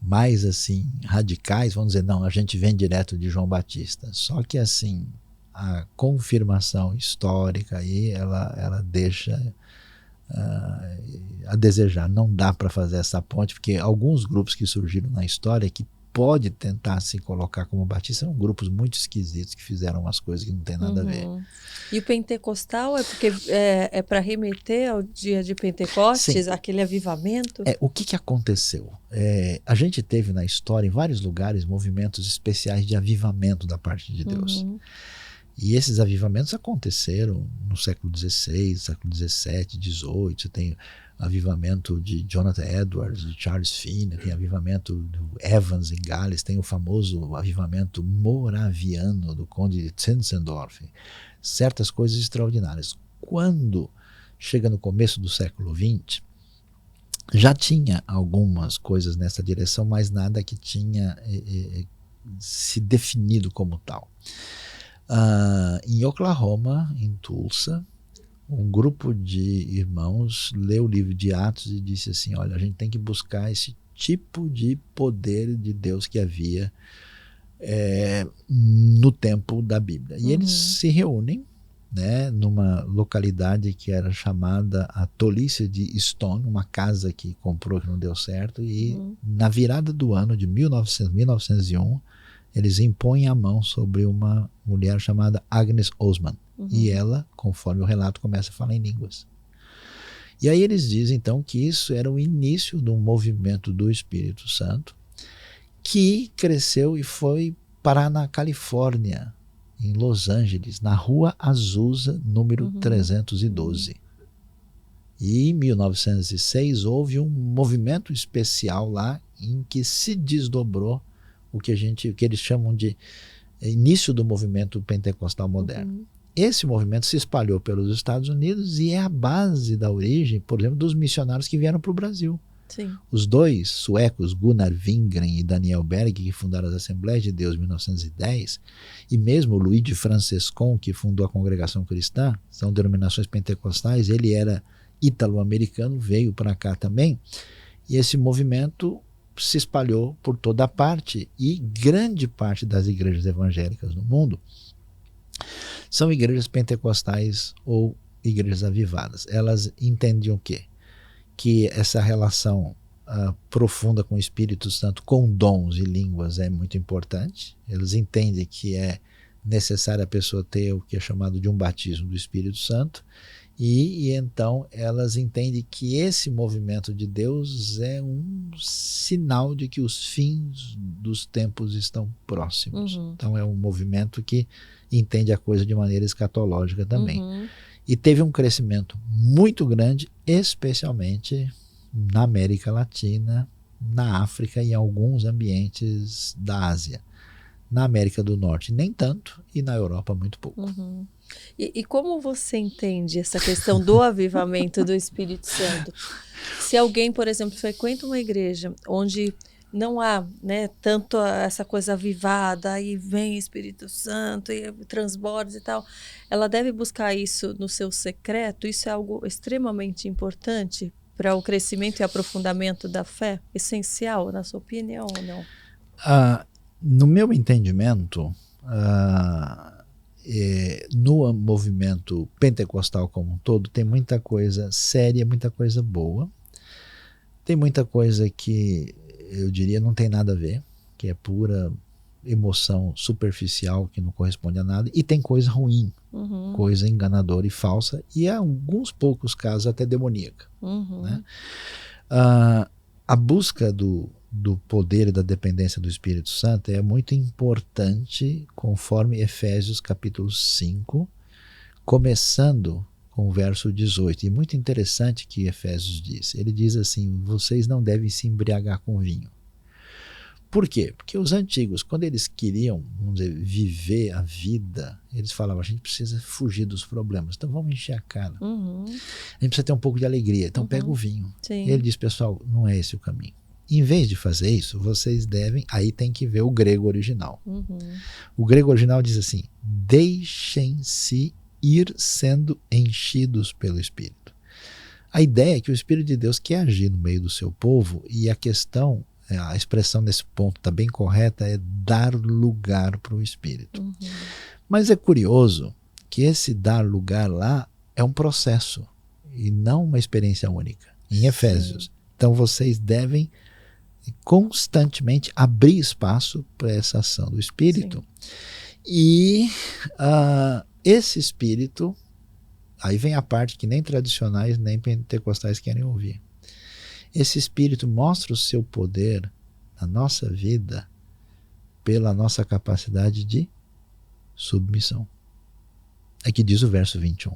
Mais assim, radicais, vão dizer, não, a gente vem direto de João Batista. Só que assim, a confirmação histórica aí, ela deixa a desejar. Não dá para fazer essa ponte, porque alguns grupos que surgiram na história que pode tentar se colocar como batista são grupos muito esquisitos que fizeram umas coisas que não tem nada a ver. E o pentecostal é porque é para remeter ao dia de Pentecostes, sim, aquele avivamento? O que aconteceu? A gente teve na história, em vários lugares, movimentos especiais de avivamento da parte de Deus. E esses avivamentos aconteceram no século XVI, século XVII, XVIII. Você tem avivamento de Jonathan Edwards, de Charles Finney, tem avivamento do Evans em Gales, tem o famoso avivamento moraviano do Conde de Zinzendorf. Certas coisas extraordinárias. Quando chega no começo do século XX, já tinha algumas coisas nessa direção, mas nada que tinha se definido como tal. Em Oklahoma, em Tulsa, um grupo de irmãos leu o livro de Atos e disse assim, olha, a gente tem que buscar esse tipo de poder de Deus que havia no tempo da Bíblia. E eles se reúnem, né, numa localidade que era chamada a Tolice de Stone, uma casa que comprou que não deu certo, e na virada do ano de 1901, eles impõem a mão sobre uma mulher chamada Agnes Osman. E ela, conforme o relato, começa a falar em línguas. E aí eles dizem então que isso era o início de um movimento do Espírito Santo que cresceu e foi parar na Califórnia, em Los Angeles, na Rua Azusa, número 312. E em 1906 houve um movimento especial lá em que se desdobrou o que eles chamam de início do movimento pentecostal moderno. Esse movimento se espalhou pelos Estados Unidos e é a base da origem, por exemplo, dos missionários que vieram para o Brasil. Sim. Os dois suecos, Gunnar Wingren e Daniel Berg, que fundaram as Assembleias de Deus em 1910, e mesmo o Luigi Francescon, que fundou a Congregação Cristã, são denominações pentecostais, ele era ítalo-americano, veio para cá também, e esse movimento se espalhou por toda a parte, e grande parte das igrejas evangélicas no mundo são igrejas pentecostais ou igrejas avivadas. Elas entendem o quê? Que essa relação profunda com o Espírito Santo, com dons e línguas, é muito importante. Eles entendem que é necessário a pessoa ter o que é chamado de um batismo do Espírito Santo, e então elas entendem que esse movimento de Deus é um sinal de que os fins dos tempos estão próximos. Então é um movimento que entende a coisa de maneira escatológica também. E teve um crescimento muito grande, especialmente na América Latina, na África e em alguns ambientes da Ásia. Na América do Norte nem tanto, e na Europa muito pouco. E como você entende essa questão do avivamento do Espírito Santo? Se alguém, por exemplo, frequenta uma igreja onde não há, né, tanto essa coisa avivada, aí vem Espírito Santo e transborda e tal, ela deve buscar isso no seu secreto? Isso é algo extremamente importante para o crescimento e aprofundamento da fé? Essencial, na sua opinião, ou não? No meu entendimento, no movimento pentecostal como um todo, tem muita coisa séria, muita coisa boa. Tem muita coisa que eu diria não tem nada a ver, que é pura emoção superficial que não corresponde a nada, e tem coisa ruim, coisa enganadora e falsa, e em alguns poucos casos até demoníaca. Né? A busca do poder e da dependência do Espírito Santo é muito importante, conforme Efésios capítulo 5, começando com o verso 18. E muito interessante que Efésios diz. Ele diz assim: vocês não devem se embriagar com vinho. Por quê? Porque os antigos, quando eles queriam, vamos dizer, viver a vida, eles falavam: a gente precisa fugir dos problemas, então vamos encher a cara. A gente precisa ter um pouco de alegria, então pega o vinho. E ele diz: pessoal, não é esse o caminho. Em vez de fazer isso, vocês devem, aí tem que ver o grego original. O grego original diz assim: deixem-se ir sendo enchidos pelo Espírito. A ideia é que o Espírito de Deus quer agir no meio do seu povo, e a questão, a expressão nesse ponto está bem correta, é dar lugar para o Espírito. Mas é curioso que esse dar lugar lá é um processo e não uma experiência única. Em Efésios. Então vocês devem constantemente abrir espaço para essa ação do Espírito. E esse Espírito, aí vem a parte que nem tradicionais nem pentecostais querem ouvir. Esse Espírito mostra o seu poder na nossa vida pela nossa capacidade de submissão. É que diz o verso 21.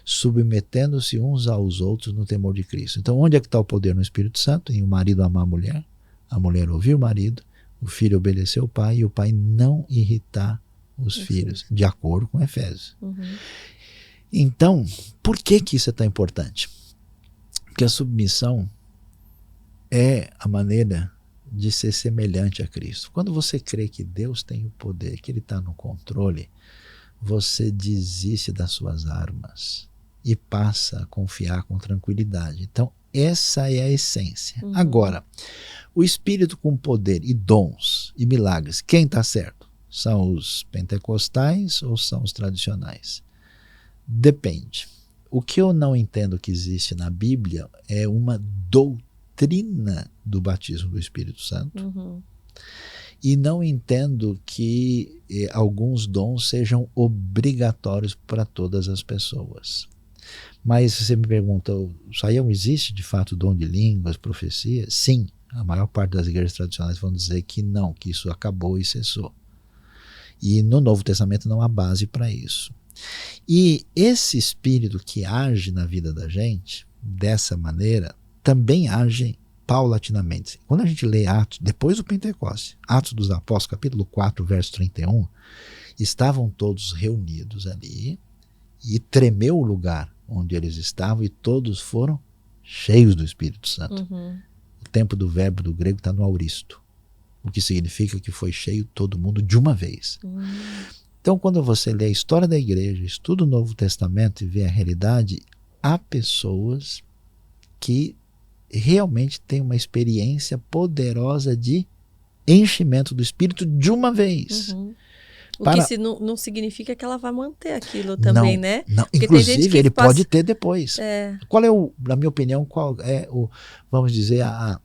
Submetendo-se uns aos outros no temor de Cristo. Então onde é que está o poder no Espírito Santo? Em o marido amar a mulher ouvir o marido, o filho obedecer o pai e o pai não irritar os filhos, de acordo com Efésios. Então, por que isso é tão importante? Porque a submissão é a maneira de ser semelhante a Cristo. Quando você crê que Deus tem o poder, que Ele está no controle, você desiste das suas armas e passa a confiar com tranquilidade. Então, essa é a essência. Agora, o Espírito com poder e dons e milagres. Quem está certo? São os pentecostais ou são os tradicionais? Depende. O que eu não entendo que existe na Bíblia é uma doutrina do batismo do Espírito Santo. Uhum. E não entendo que alguns dons sejam obrigatórios para todas as pessoas. Mas se você me pergunta, Sayão, existe de fato dom de línguas, profecia? Sim. A maior parte das igrejas tradicionais vão dizer que não, que isso acabou e cessou. E no Novo Testamento não há base para isso. E esse Espírito que age na vida da gente, dessa maneira, também age paulatinamente. Quando a gente lê Atos, depois do Pentecoste, Atos dos Apóstolos, capítulo 4, verso 31, estavam todos reunidos ali e tremeu o lugar onde eles estavam e todos foram cheios do Espírito Santo. Uhum. O tempo do verbo do grego está no auristo, o que significa que foi cheio todo mundo de uma vez. Então, quando você lê a história da igreja, estuda o Novo Testamento e vê a realidade, há pessoas que realmente têm uma experiência poderosa de enchimento do Espírito de uma vez. Uhum. O que não significa que ela vai manter aquilo também, não, né? Não. Porque Inclusive, tem gente que ele pode ter depois. Qual é na minha opinião, qual é vamos dizer, a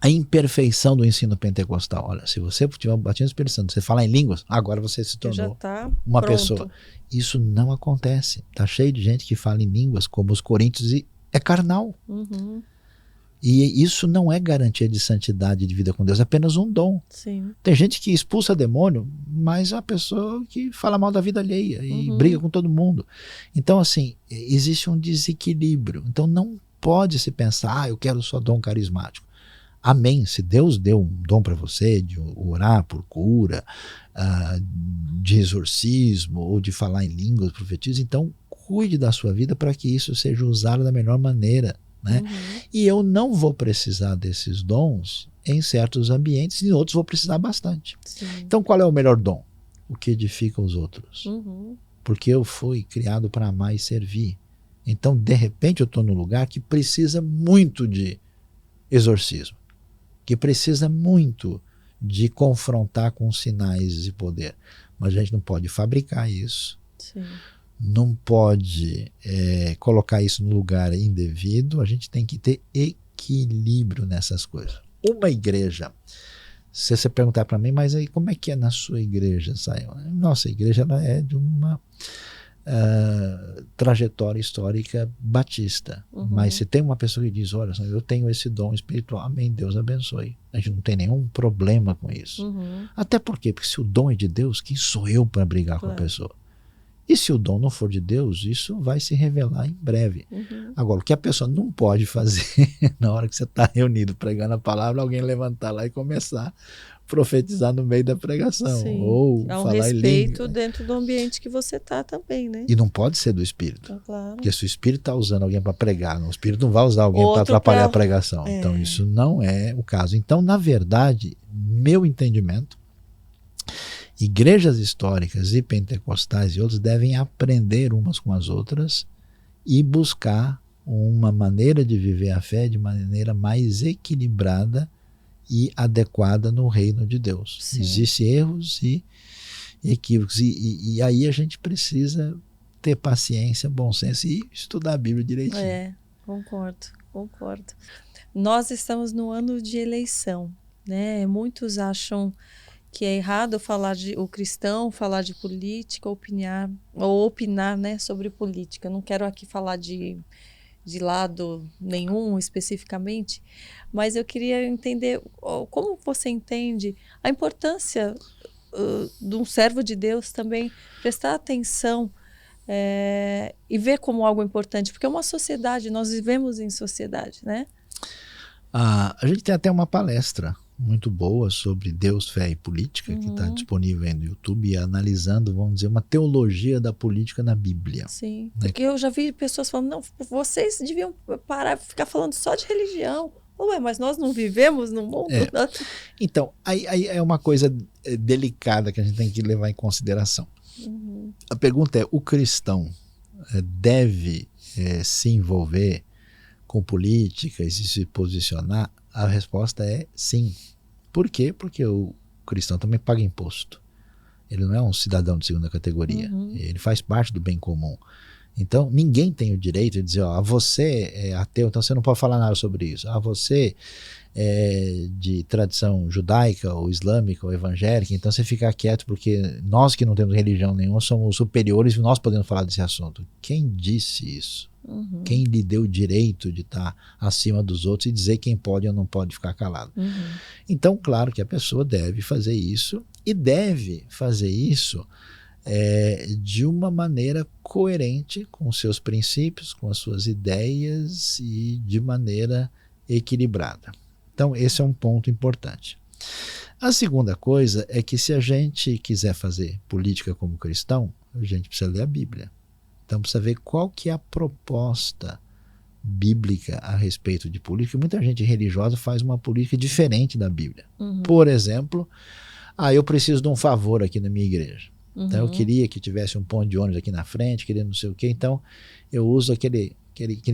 imperfeição do ensino pentecostal? Olha, se você tiver um batismo do Espírito Santo, você falar em línguas, agora você se tornou uma pessoa. Isso não acontece. Está cheio de gente que fala em línguas, como os coríntios, e é carnal. Uhum. E isso não é garantia de santidade e de vida com Deus, é apenas um dom. Sim. Tem gente que expulsa demônio, mas é a pessoa que fala mal da vida alheia e briga com todo mundo. Então, assim, existe um desequilíbrio. Então, não pode se pensar, eu quero só dom carismático. Amém. Se Deus deu um dom para você de orar por cura, de exorcismo ou de falar em línguas, profetiza, então cuide da sua vida para que isso seja usado da melhor maneira. Né? E eu não vou precisar desses dons em certos ambientes e em outros vou precisar bastante. Sim. Então qual é o melhor dom? O que edifica os outros. Porque eu fui criado para amar e servir. Então de repente eu estou num lugar que precisa muito de exorcismo, que precisa muito de confrontar com sinais e poder. Mas a gente não pode fabricar isso. Sim. Não pode colocar isso no lugar indevido. A gente tem que ter equilíbrio nessas coisas. Uma igreja, se você perguntar para mim, mas aí como é que é na sua igreja, Sayão? Nossa igreja ela é de uma trajetória histórica batista. Mas se tem uma pessoa que diz, olha, eu tenho esse dom espiritual, amém, Deus abençoe. A gente não tem nenhum problema com isso. Até porque se o dom é de Deus, quem sou eu para brigar com a pessoa? E se o dom não for de Deus, isso vai se revelar em breve. Agora, o que a pessoa não pode fazer na hora que você está reunido pregando a palavra, alguém levantar lá e começar a profetizar no meio da pregação. Sim. Ou há um falar respeito em língua. dentro do ambiente que você está também, né? E não pode ser do Espírito. Claro. Porque se o Espírito está usando alguém para pregar, o Espírito não vai usar alguém para atrapalhar a pregação. Então, isso não é o caso. Então, na verdade, meu entendimento, igrejas históricas e pentecostais e outros devem aprender umas com as outras e buscar uma maneira de viver a fé de maneira mais equilibrada e adequada no reino de Deus. Sim. Existem erros e equívocos e aí a gente precisa ter paciência, bom senso e estudar a Bíblia direitinho. Concordo. Nós estamos no ano de eleição, né? Muitos acham que é errado o cristão falar de política, opinar, né, sobre política. Eu não quero aqui falar de lado nenhum especificamente, mas eu queria entender como você entende a importância de um servo de Deus também prestar atenção e ver como algo importante, porque é uma sociedade, nós vivemos em sociedade, né? A gente tem até uma palestra muito boa sobre Deus, fé e política, que está disponível aí no YouTube, analisando, vamos dizer, uma teologia da política na Bíblia. Sim, né? Porque eu já vi pessoas falando, não, vocês deviam parar de ficar falando só de religião. Ué, mas nós não vivemos no mundo. Então, aí é uma coisa delicada que a gente tem que levar em consideração. A pergunta é, o cristão deve se envolver com política e se posicionar? A resposta é sim. Por quê? Porque cristão também paga imposto. Ele não é um cidadão de segunda categoria. Ele faz parte do bem comum. Então, ninguém tem o direito de dizer, ó, você é ateu, então você não pode falar nada sobre isso. Ah, você é de tradição judaica ou islâmica ou evangélica, então você fica quieto porque nós que não temos religião nenhuma somos superiores e nós podemos falar desse assunto. Quem disse isso? Quem lhe deu o direito de estar acima dos outros e dizer quem pode ou não pode ficar calado? Então, claro que a pessoa deve fazer isso e deve fazer isso de uma maneira coerente com os seus princípios, com as suas ideias e de maneira equilibrada. Então, esse é um ponto importante. A segunda coisa é que se a gente quiser fazer política como cristão, a gente precisa ler a Bíblia. Então, precisa ver qual que é a proposta bíblica a respeito de política. Muita gente religiosa faz uma política diferente da Bíblia. Por exemplo, eu preciso de um favor aqui na minha igreja. Então, eu queria que tivesse um ponto de ônibus aqui na frente, queria não sei o quê. Então, eu uso aquele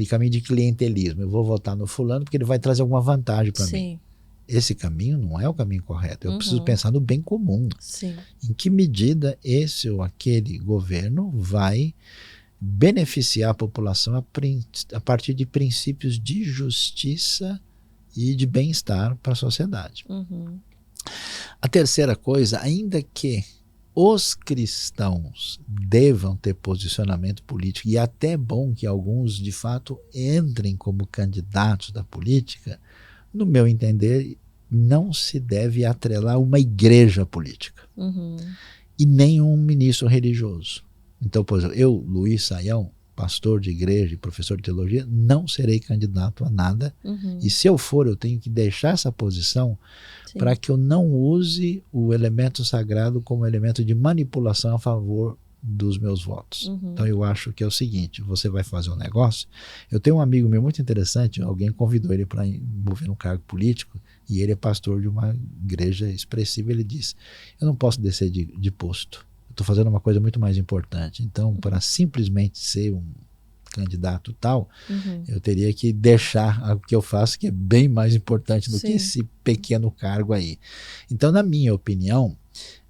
caminho de clientelismo. Eu vou votar no fulano porque ele vai trazer alguma vantagem para mim. Esse caminho não é o caminho correto. Eu preciso pensar no bem comum. Em que medida esse ou aquele governo vai beneficiar a população a partir de princípios de justiça e de bem-estar para a sociedade. A terceira coisa, ainda que os cristãos devam ter posicionamento político, e até é bom que alguns de fato entrem como candidatos da política, no meu entender, não se deve atrelar uma igreja política e nem um ministro religioso. Então, por exemplo, eu, Luiz Saião, pastor de igreja e professor de teologia, não serei candidato a nada. E se eu for, eu tenho que deixar essa posição para que eu não use o elemento sagrado como elemento de manipulação a favor dos meus votos. Então eu acho que é o seguinte, você vai fazer um negócio, eu tenho um amigo meu muito interessante, alguém convidou ele para envolver um cargo político, e ele é pastor de uma igreja expressiva, ele disse, eu não posso descer de posto, eu estou fazendo uma coisa muito mais importante, então para simplesmente ser um candidato tal, eu teria que deixar o que eu faço, que é bem mais importante do que esse pequeno cargo aí. Então, na minha opinião,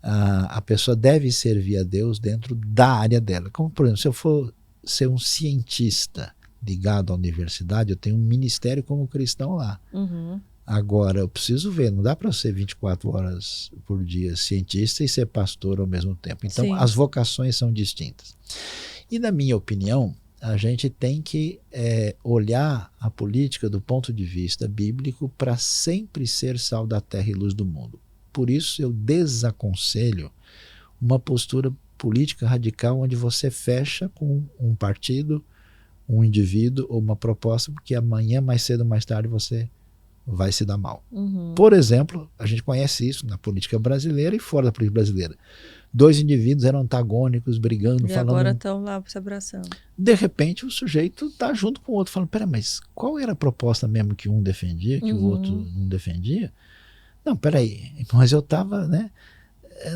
a pessoa deve servir a Deus dentro da área dela. Como, por exemplo, se eu for ser um cientista ligado à universidade, eu tenho um ministério como cristão lá. Agora, eu preciso ver, não dá para ser 24 horas por dia cientista e ser pastor ao mesmo tempo. Então, as vocações são distintas. E, na minha opinião, a gente tem que olhar a política do ponto de vista bíblico para sempre ser sal da terra e luz do mundo. Por isso eu desaconselho uma postura política radical onde você fecha com um partido, um indivíduo ou uma proposta, porque amanhã, mais cedo ou mais tarde, você vai se dar mal. Por exemplo, a gente conhece isso na política brasileira e fora da política brasileira. 2 indivíduos eram antagônicos, brigando, e falando... agora estão lá se abraçando. De repente, o sujeito está junto com o outro, falando, pera, mas qual era a proposta mesmo que um defendia, que o outro não defendia? Não, peraí, mas eu estava, né?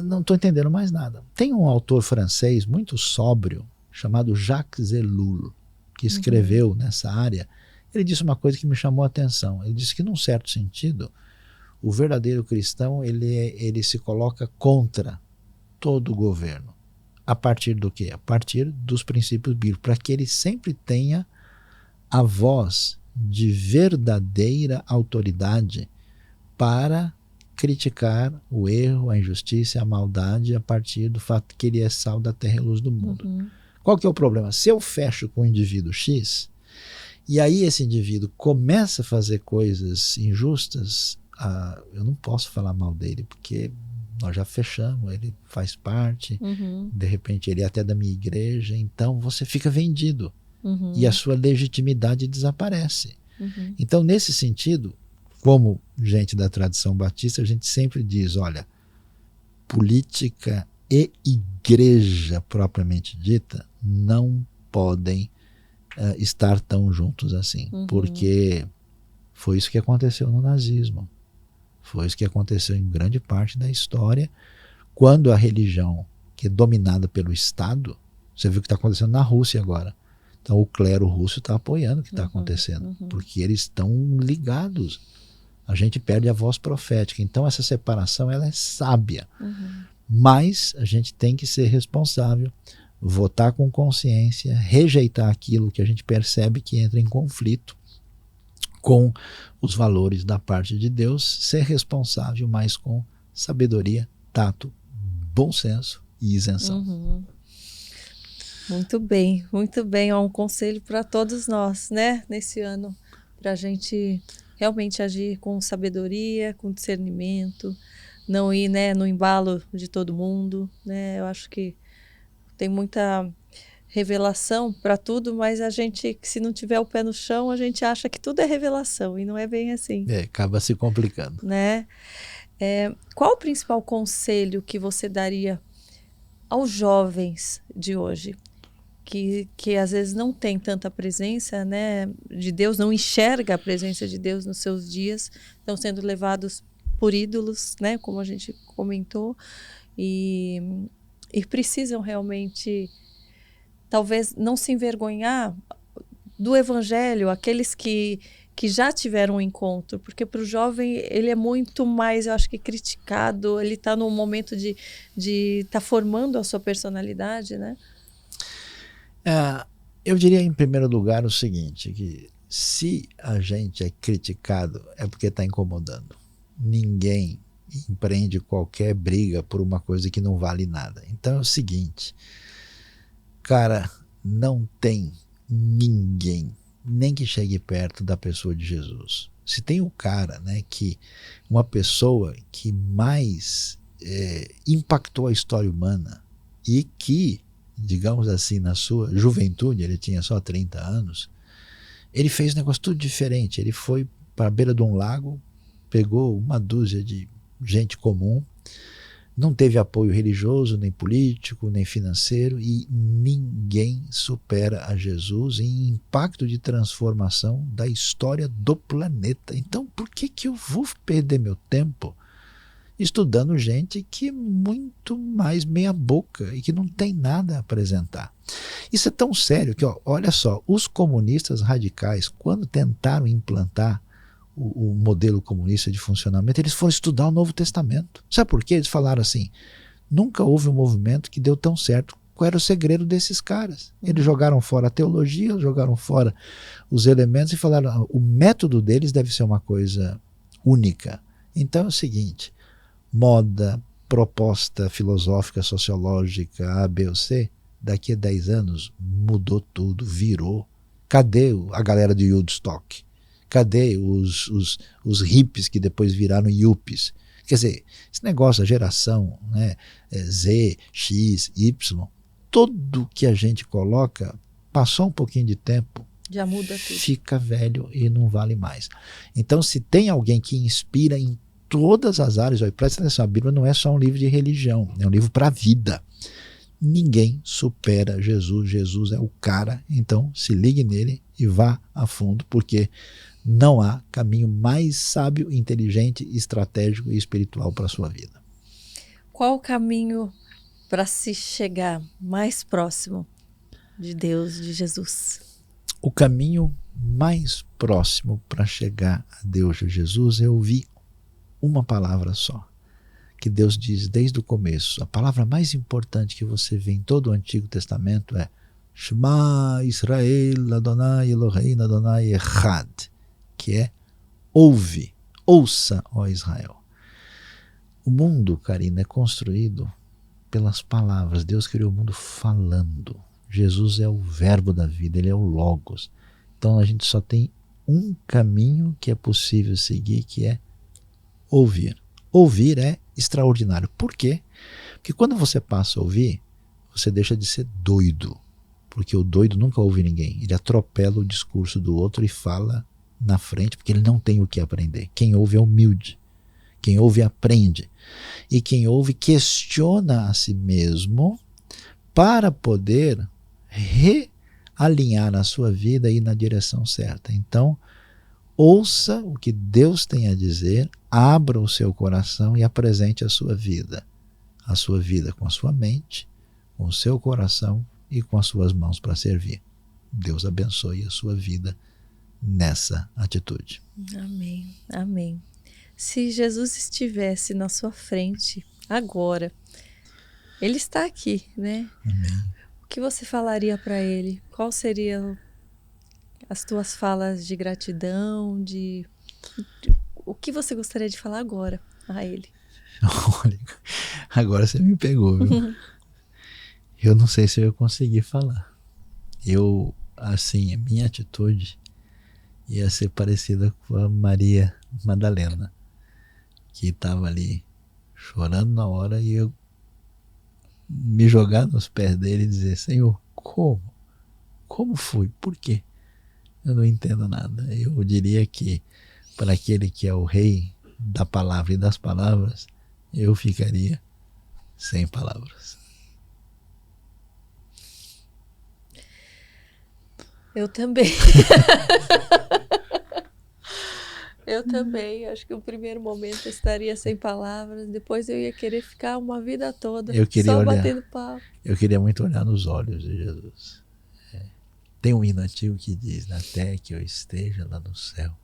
Não estou entendendo mais nada. Tem um autor francês muito sóbrio, chamado Jacques Ellul, que escreveu nessa área. Ele disse uma coisa que me chamou a atenção. Ele disse que, num certo sentido, o verdadeiro cristão ele se coloca contra todo o governo. A partir do quê? A partir dos princípios bíblicos, para que ele sempre tenha a voz de verdadeira autoridade para criticar o erro, a injustiça, a maldade a partir do fato que ele é sal da terra e luz do mundo. Qual que é o problema? Se eu fecho com o indivíduo X, e aí esse indivíduo começa a fazer coisas injustas, eu não posso falar mal dele, porque nós já fechamos, ele faz parte, de repente ele é até da minha igreja, então você fica vendido e a sua legitimidade desaparece. Então, nesse sentido, como gente da tradição batista, a gente sempre diz, olha, política e igreja propriamente dita não podem estar tão juntos assim, porque foi isso que aconteceu no nazismo. Foi isso que aconteceu em grande parte da história, quando a religião, que é dominada pelo Estado, você viu o que está acontecendo na Rússia agora. Então o clero russo está apoiando o que está acontecendo, porque eles estão ligados a gente perde a voz profética. Então essa separação ela é sábia, mas a gente tem que ser responsável, votar com consciência, rejeitar aquilo que a gente percebe que entra em conflito com os valores da parte de Deus, ser responsável, mas com sabedoria, tato, bom senso e isenção. Muito bem, muito bem. Um conselho para todos nós, né, nesse ano, para a gente realmente agir com sabedoria, com discernimento, não ir, né, no embalo de todo mundo, né? Eu acho que tem muita revelação para tudo, mas a gente, se não tiver o pé no chão, a gente acha que tudo é revelação e não é bem assim. Acaba se complicando. Né? Qual o principal conselho que você daria aos jovens de hoje, que às vezes não tem tanta presença, né, de Deus, não enxerga a presença de Deus nos seus dias, estão sendo levados por ídolos, né, como a gente comentou, e precisam realmente, talvez, não se envergonhar do evangelho, aqueles que já tiveram um encontro, porque para o jovem ele é muito mais, eu acho que criticado, ele está num momento de estar formando a sua personalidade, né? Eu diria em primeiro lugar o seguinte, que se a gente é criticado é porque está incomodando. Ninguém empreende qualquer briga por uma coisa que não vale nada. Então é o seguinte, cara, não tem ninguém, nem que chegue perto da pessoa de Jesus. Se tem um cara, né, uma pessoa que mais impactou a história humana e que, digamos assim, na sua juventude, ele tinha só 30 anos, ele fez um negócio tudo diferente. Ele foi para a beira de um lago, pegou uma dúzia de gente comum, não teve apoio religioso, nem político, nem financeiro, e ninguém supera a Jesus em impacto de transformação da história do planeta. Então, por que eu vou perder meu tempo estudando gente que é muito mais meia boca e que não tem nada a apresentar? Isso é tão sério que, olha só, os comunistas radicais, quando tentaram implantar o modelo comunista de funcionamento, eles foram estudar o Novo Testamento. Sabe por quê? Eles falaram assim, nunca houve um movimento que deu tão certo. Qual era o segredo desses caras? Eles jogaram fora a teologia, jogaram fora os elementos e falaram, o método deles deve ser uma coisa única. Então é o seguinte, moda, proposta filosófica, sociológica, A, B ou C, daqui a 10 anos mudou tudo, virou. Cadê a galera de Woodstock? Cadê os hippies que depois viraram yuppies? Quer dizer, esse negócio, a geração, né, Z, X, Y, tudo que a gente coloca, passou um pouquinho de tempo, já muda tudo, fica velho e não vale mais. Então, se tem alguém que inspira em todas as áreas, presta atenção, a Bíblia não é só um livro de religião, é um livro para a vida. Ninguém supera Jesus, Jesus é o cara, então se ligue nele e vá a fundo, porque não há caminho mais sábio, inteligente, estratégico e espiritual para a sua vida. Qual o caminho para se chegar mais próximo de Deus, de Jesus? O caminho mais próximo para chegar a Deus, de Jesus, é ouvir uma palavra só, que Deus diz desde o começo. A palavra mais importante que você vê em todo o Antigo Testamento é Shema Israel Adonai Eloheinu Adonai Echad, que é ouve, ouça, ó Israel. O mundo, Karina, é construído pelas palavras. Deus criou o mundo falando. Jesus é o verbo da vida, ele é o Logos. Então a gente só tem um caminho que é possível seguir, que é ouvir. Ouvir é extraordinário. Por quê? Porque quando você passa a ouvir, você deixa de ser doido. Porque o doido nunca ouve ninguém. Ele atropela o discurso do outro e fala na frente, porque ele não tem o que aprender. Quem ouve é humilde. Quem ouve aprende. E quem ouve questiona a si mesmo para poder realinhar a sua vida e ir na direção certa. Então, ouça o que Deus tem a dizer, abra o seu coração e apresente a sua vida. A sua vida com a sua mente, com o seu coração e com as suas mãos para servir. Deus abençoe a sua vida nessa atitude. Amém, amém. Se Jesus estivesse na sua frente agora, ele está aqui, né? Amém. O que você falaria para ele? Qual seriam as tuas falas de gratidão, o que você gostaria de falar agora a ele? Olha, agora você me pegou, viu? Eu não sei se eu ia conseguir falar. Eu, assim, a minha atitude ia ser parecida com a Maria Madalena, que estava ali chorando na hora, e eu me jogar nos pés dele e dizer: Senhor, como? Como foi? Por quê? Eu não entendo nada. Eu diria que para aquele que é o rei da palavra e das palavras, eu ficaria sem palavras. Eu também. Eu também. Acho que o primeiro momento eu estaria sem palavras. Depois eu ia querer ficar uma vida toda só batendo papo. Eu queria muito olhar nos olhos de Jesus. Tem um hino antigo que diz: até que eu esteja lá no céu,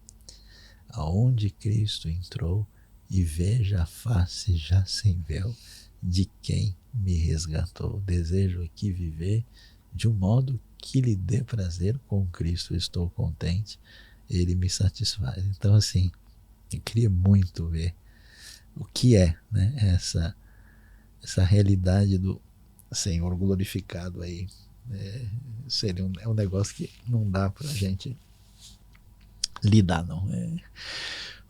aonde Cristo entrou, e veja a face já sem véu de quem me resgatou. Desejo aqui viver de um modo que lhe dê prazer. Com Cristo estou contente, ele me satisfaz. Então, assim, eu queria muito ver o que é, né, essa realidade do Senhor glorificado aí. Seria um negócio que não dá pra gente lidar, não.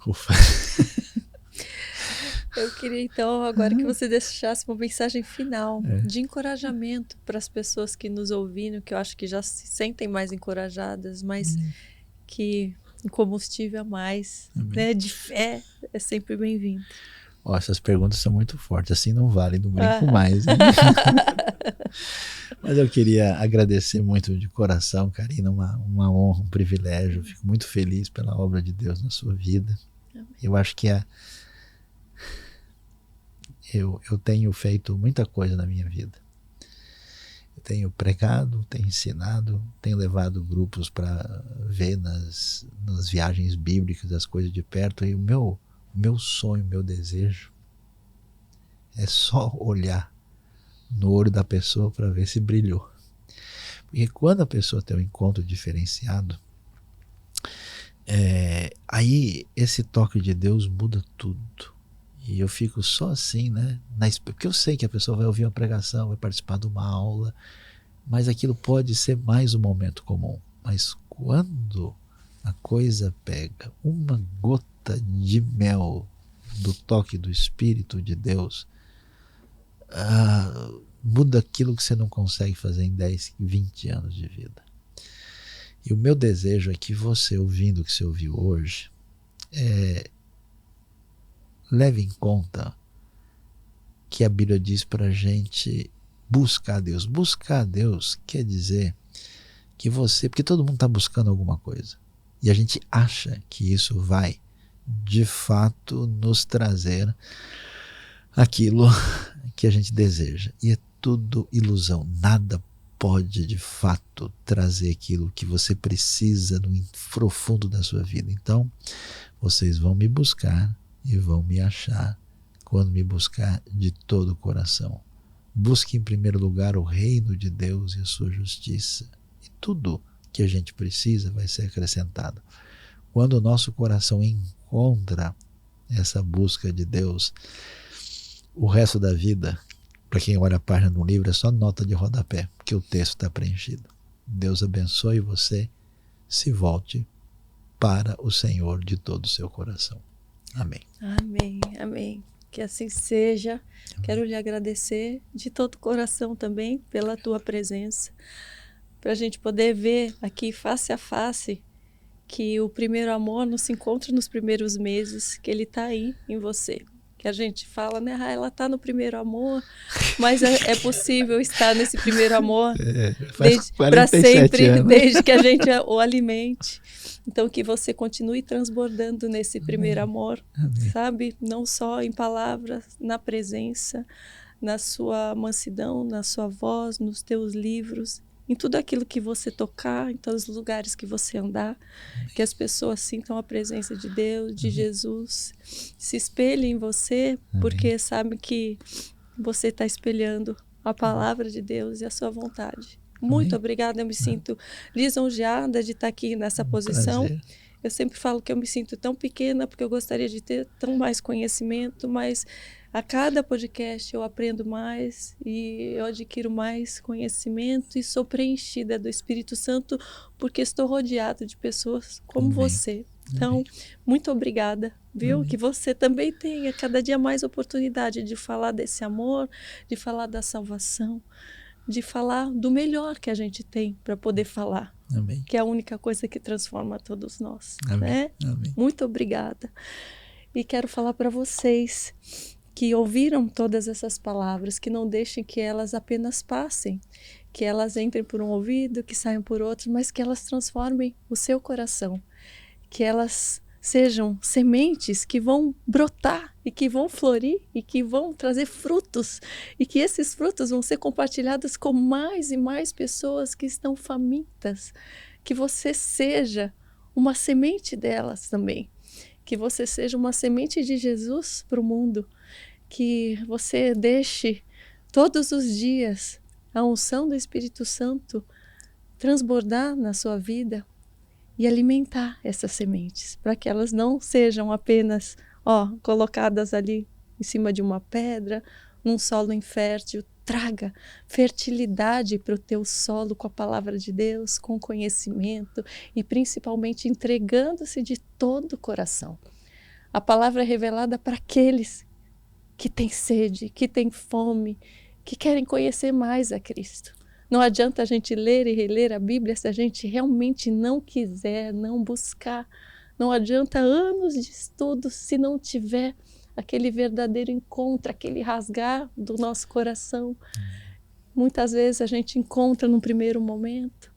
Ufa. Eu queria, então, agora que você deixasse uma mensagem final de encorajamento para as pessoas que nos ouviram, que eu acho que já se sentem mais encorajadas, mas que um combustível a mais, né, de fé é sempre bem-vindo. Essas perguntas são muito fortes, assim não vale, não brinco mais. Hein? Mas eu queria agradecer muito de coração, Karina, uma honra, um privilégio. Fico muito feliz pela obra de Deus na sua vida. Amém. Eu acho que eu tenho feito muita coisa na minha vida. Eu tenho pregado, tenho ensinado, tenho levado grupos para ver nas viagens bíblicas as coisas de perto, e o meu sonho, meu desejo é só olhar no olho da pessoa para ver se brilhou. Porque quando a pessoa tem um encontro diferenciado, aí esse toque de Deus muda tudo. E eu fico só assim, né? Porque eu sei que a pessoa vai ouvir uma pregação, vai participar de uma aula, mas aquilo pode ser mais um momento comum. Mas quando a coisa pega uma gota de mel do toque do Espírito de Deus, muda aquilo que você não consegue fazer em 10, 20 anos de vida. E o meu desejo é que você, ouvindo o que você ouviu hoje, leve em conta que a Bíblia diz para a gente buscar a Deus. Buscar a Deus quer dizer que você... Porque todo mundo está buscando alguma coisa. E a gente acha que isso vai, de fato, nos trazer aquilo que a gente deseja. E é tudo ilusão. Nada pode, de fato, trazer aquilo que você precisa no profundo da sua vida. Então, vocês vão me buscar e vão me achar quando me buscar de todo o coração. Busque em primeiro lugar o reino de Deus e a sua justiça. E tudo que a gente precisa vai ser acrescentado. Quando o nosso coração encontra essa busca de Deus, o resto da vida, para quem olha a página do livro, é só nota de rodapé, porque o texto está preenchido. Deus abençoe você. Se volte para o Senhor de todo o seu coração. Amém. Amém, amém. Que assim seja. Amém. Quero lhe agradecer de todo o coração também pela tua presença, para a gente poder ver aqui face a face que o primeiro amor não se encontra nos primeiros meses, que ele está aí em você. Que a gente fala, né? Ela está no primeiro amor, mas é possível estar nesse primeiro amor para sempre, anos. Desde que a gente o alimente. Então, que você continue transbordando nesse primeiro amor, amém. Sabe? Não só em palavras, na presença, na sua mansidão, na sua voz, nos teus livros. em tudo aquilo que você tocar, em todos os lugares que você andar, que as pessoas sintam a presença de Deus, de Jesus, se espelhem em você, porque sabem que você está espelhando a palavra de Deus e a sua vontade. Muito obrigada, eu me sinto lisonjeada de estar aqui nessa posição. Prazer. Eu sempre falo que eu me sinto tão pequena porque eu gostaria de ter tão mais conhecimento, mas a cada podcast eu aprendo mais e eu adquiro mais conhecimento e sou preenchida do Espírito Santo porque estou rodeada de pessoas como você. Então, muito obrigada, viu? Que você também tenha cada dia mais oportunidade de falar desse amor, de falar da salvação, de falar do melhor que a gente tem para poder falar. Amém. Que é a única coisa que transforma todos nós. Amém. Né? Amém. Muito obrigada. E quero falar para vocês que ouviram todas essas palavras, que não deixem que elas apenas passem, que elas entrem por um ouvido, que saiam por outro, mas que elas transformem o seu coração, que elas sejam sementes que vão brotar e que vão florir e que vão trazer frutos e que esses frutos vão ser compartilhados com mais e mais pessoas que estão famintas, que você seja uma semente delas também, que você seja uma semente de Jesus para o mundo, que você deixe todos os dias a unção do Espírito Santo transbordar na sua vida e alimentar essas sementes, para que elas não sejam apenas colocadas ali em cima de uma pedra, num solo infértil. Traga fertilidade para o teu solo com a palavra de Deus, com conhecimento e principalmente entregando-se de todo o coração. A palavra é revelada para aqueles que têm sede, que têm fome, que querem conhecer mais a Cristo. Não adianta a gente ler e reler a Bíblia se a gente realmente não quiser, não buscar. Não adianta anos de estudo se não tiver aquele verdadeiro encontro, aquele rasgar do nosso coração. Muitas vezes a gente encontra num primeiro momento,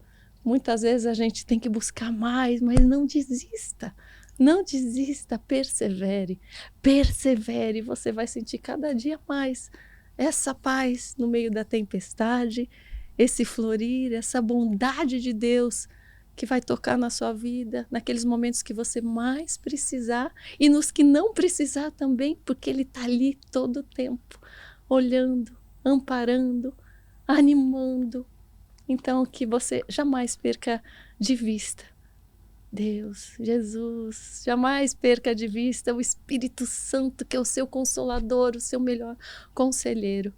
muitas vezes a gente tem que buscar mais, mas não desista. Não desista, persevere. Persevere, você vai sentir cada dia mais essa paz no meio da tempestade, esse florir, essa bondade de Deus que vai tocar na sua vida, naqueles momentos que você mais precisar e nos que não precisar também, porque Ele está ali todo o tempo, olhando, amparando, animando. Então, que você jamais perca de vista Deus, Jesus, jamais perca de vista o Espírito Santo, que é o seu consolador, o seu melhor conselheiro.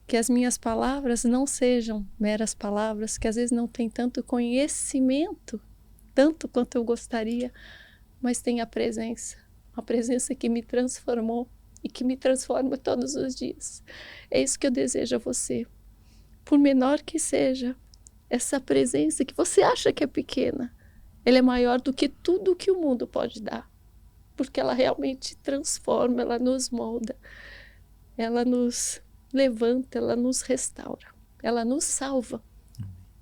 Que as minhas palavras não sejam meras palavras, que às vezes não tem tanto conhecimento, tanto quanto eu gostaria, mas tem a presença que me transformou e que me transforma todos os dias. É isso que eu desejo a você. Por menor que seja, essa presença que você acha que é pequena, ela é maior do que tudo que o mundo pode dar, porque ela realmente transforma, ela nos molda, ela nos levanta, ela nos restaura, ela nos salva,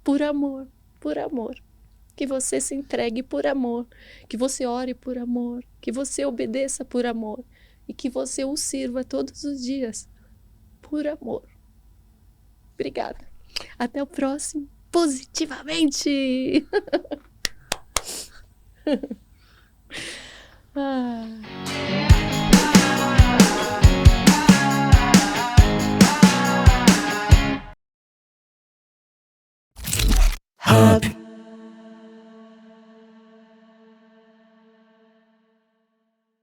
por amor, por amor. Que você se entregue por amor, que você ore por amor, que você obedeça por amor e que você o sirva todos os dias por amor. Obrigada. Até o próximo. Positivamente! Ah.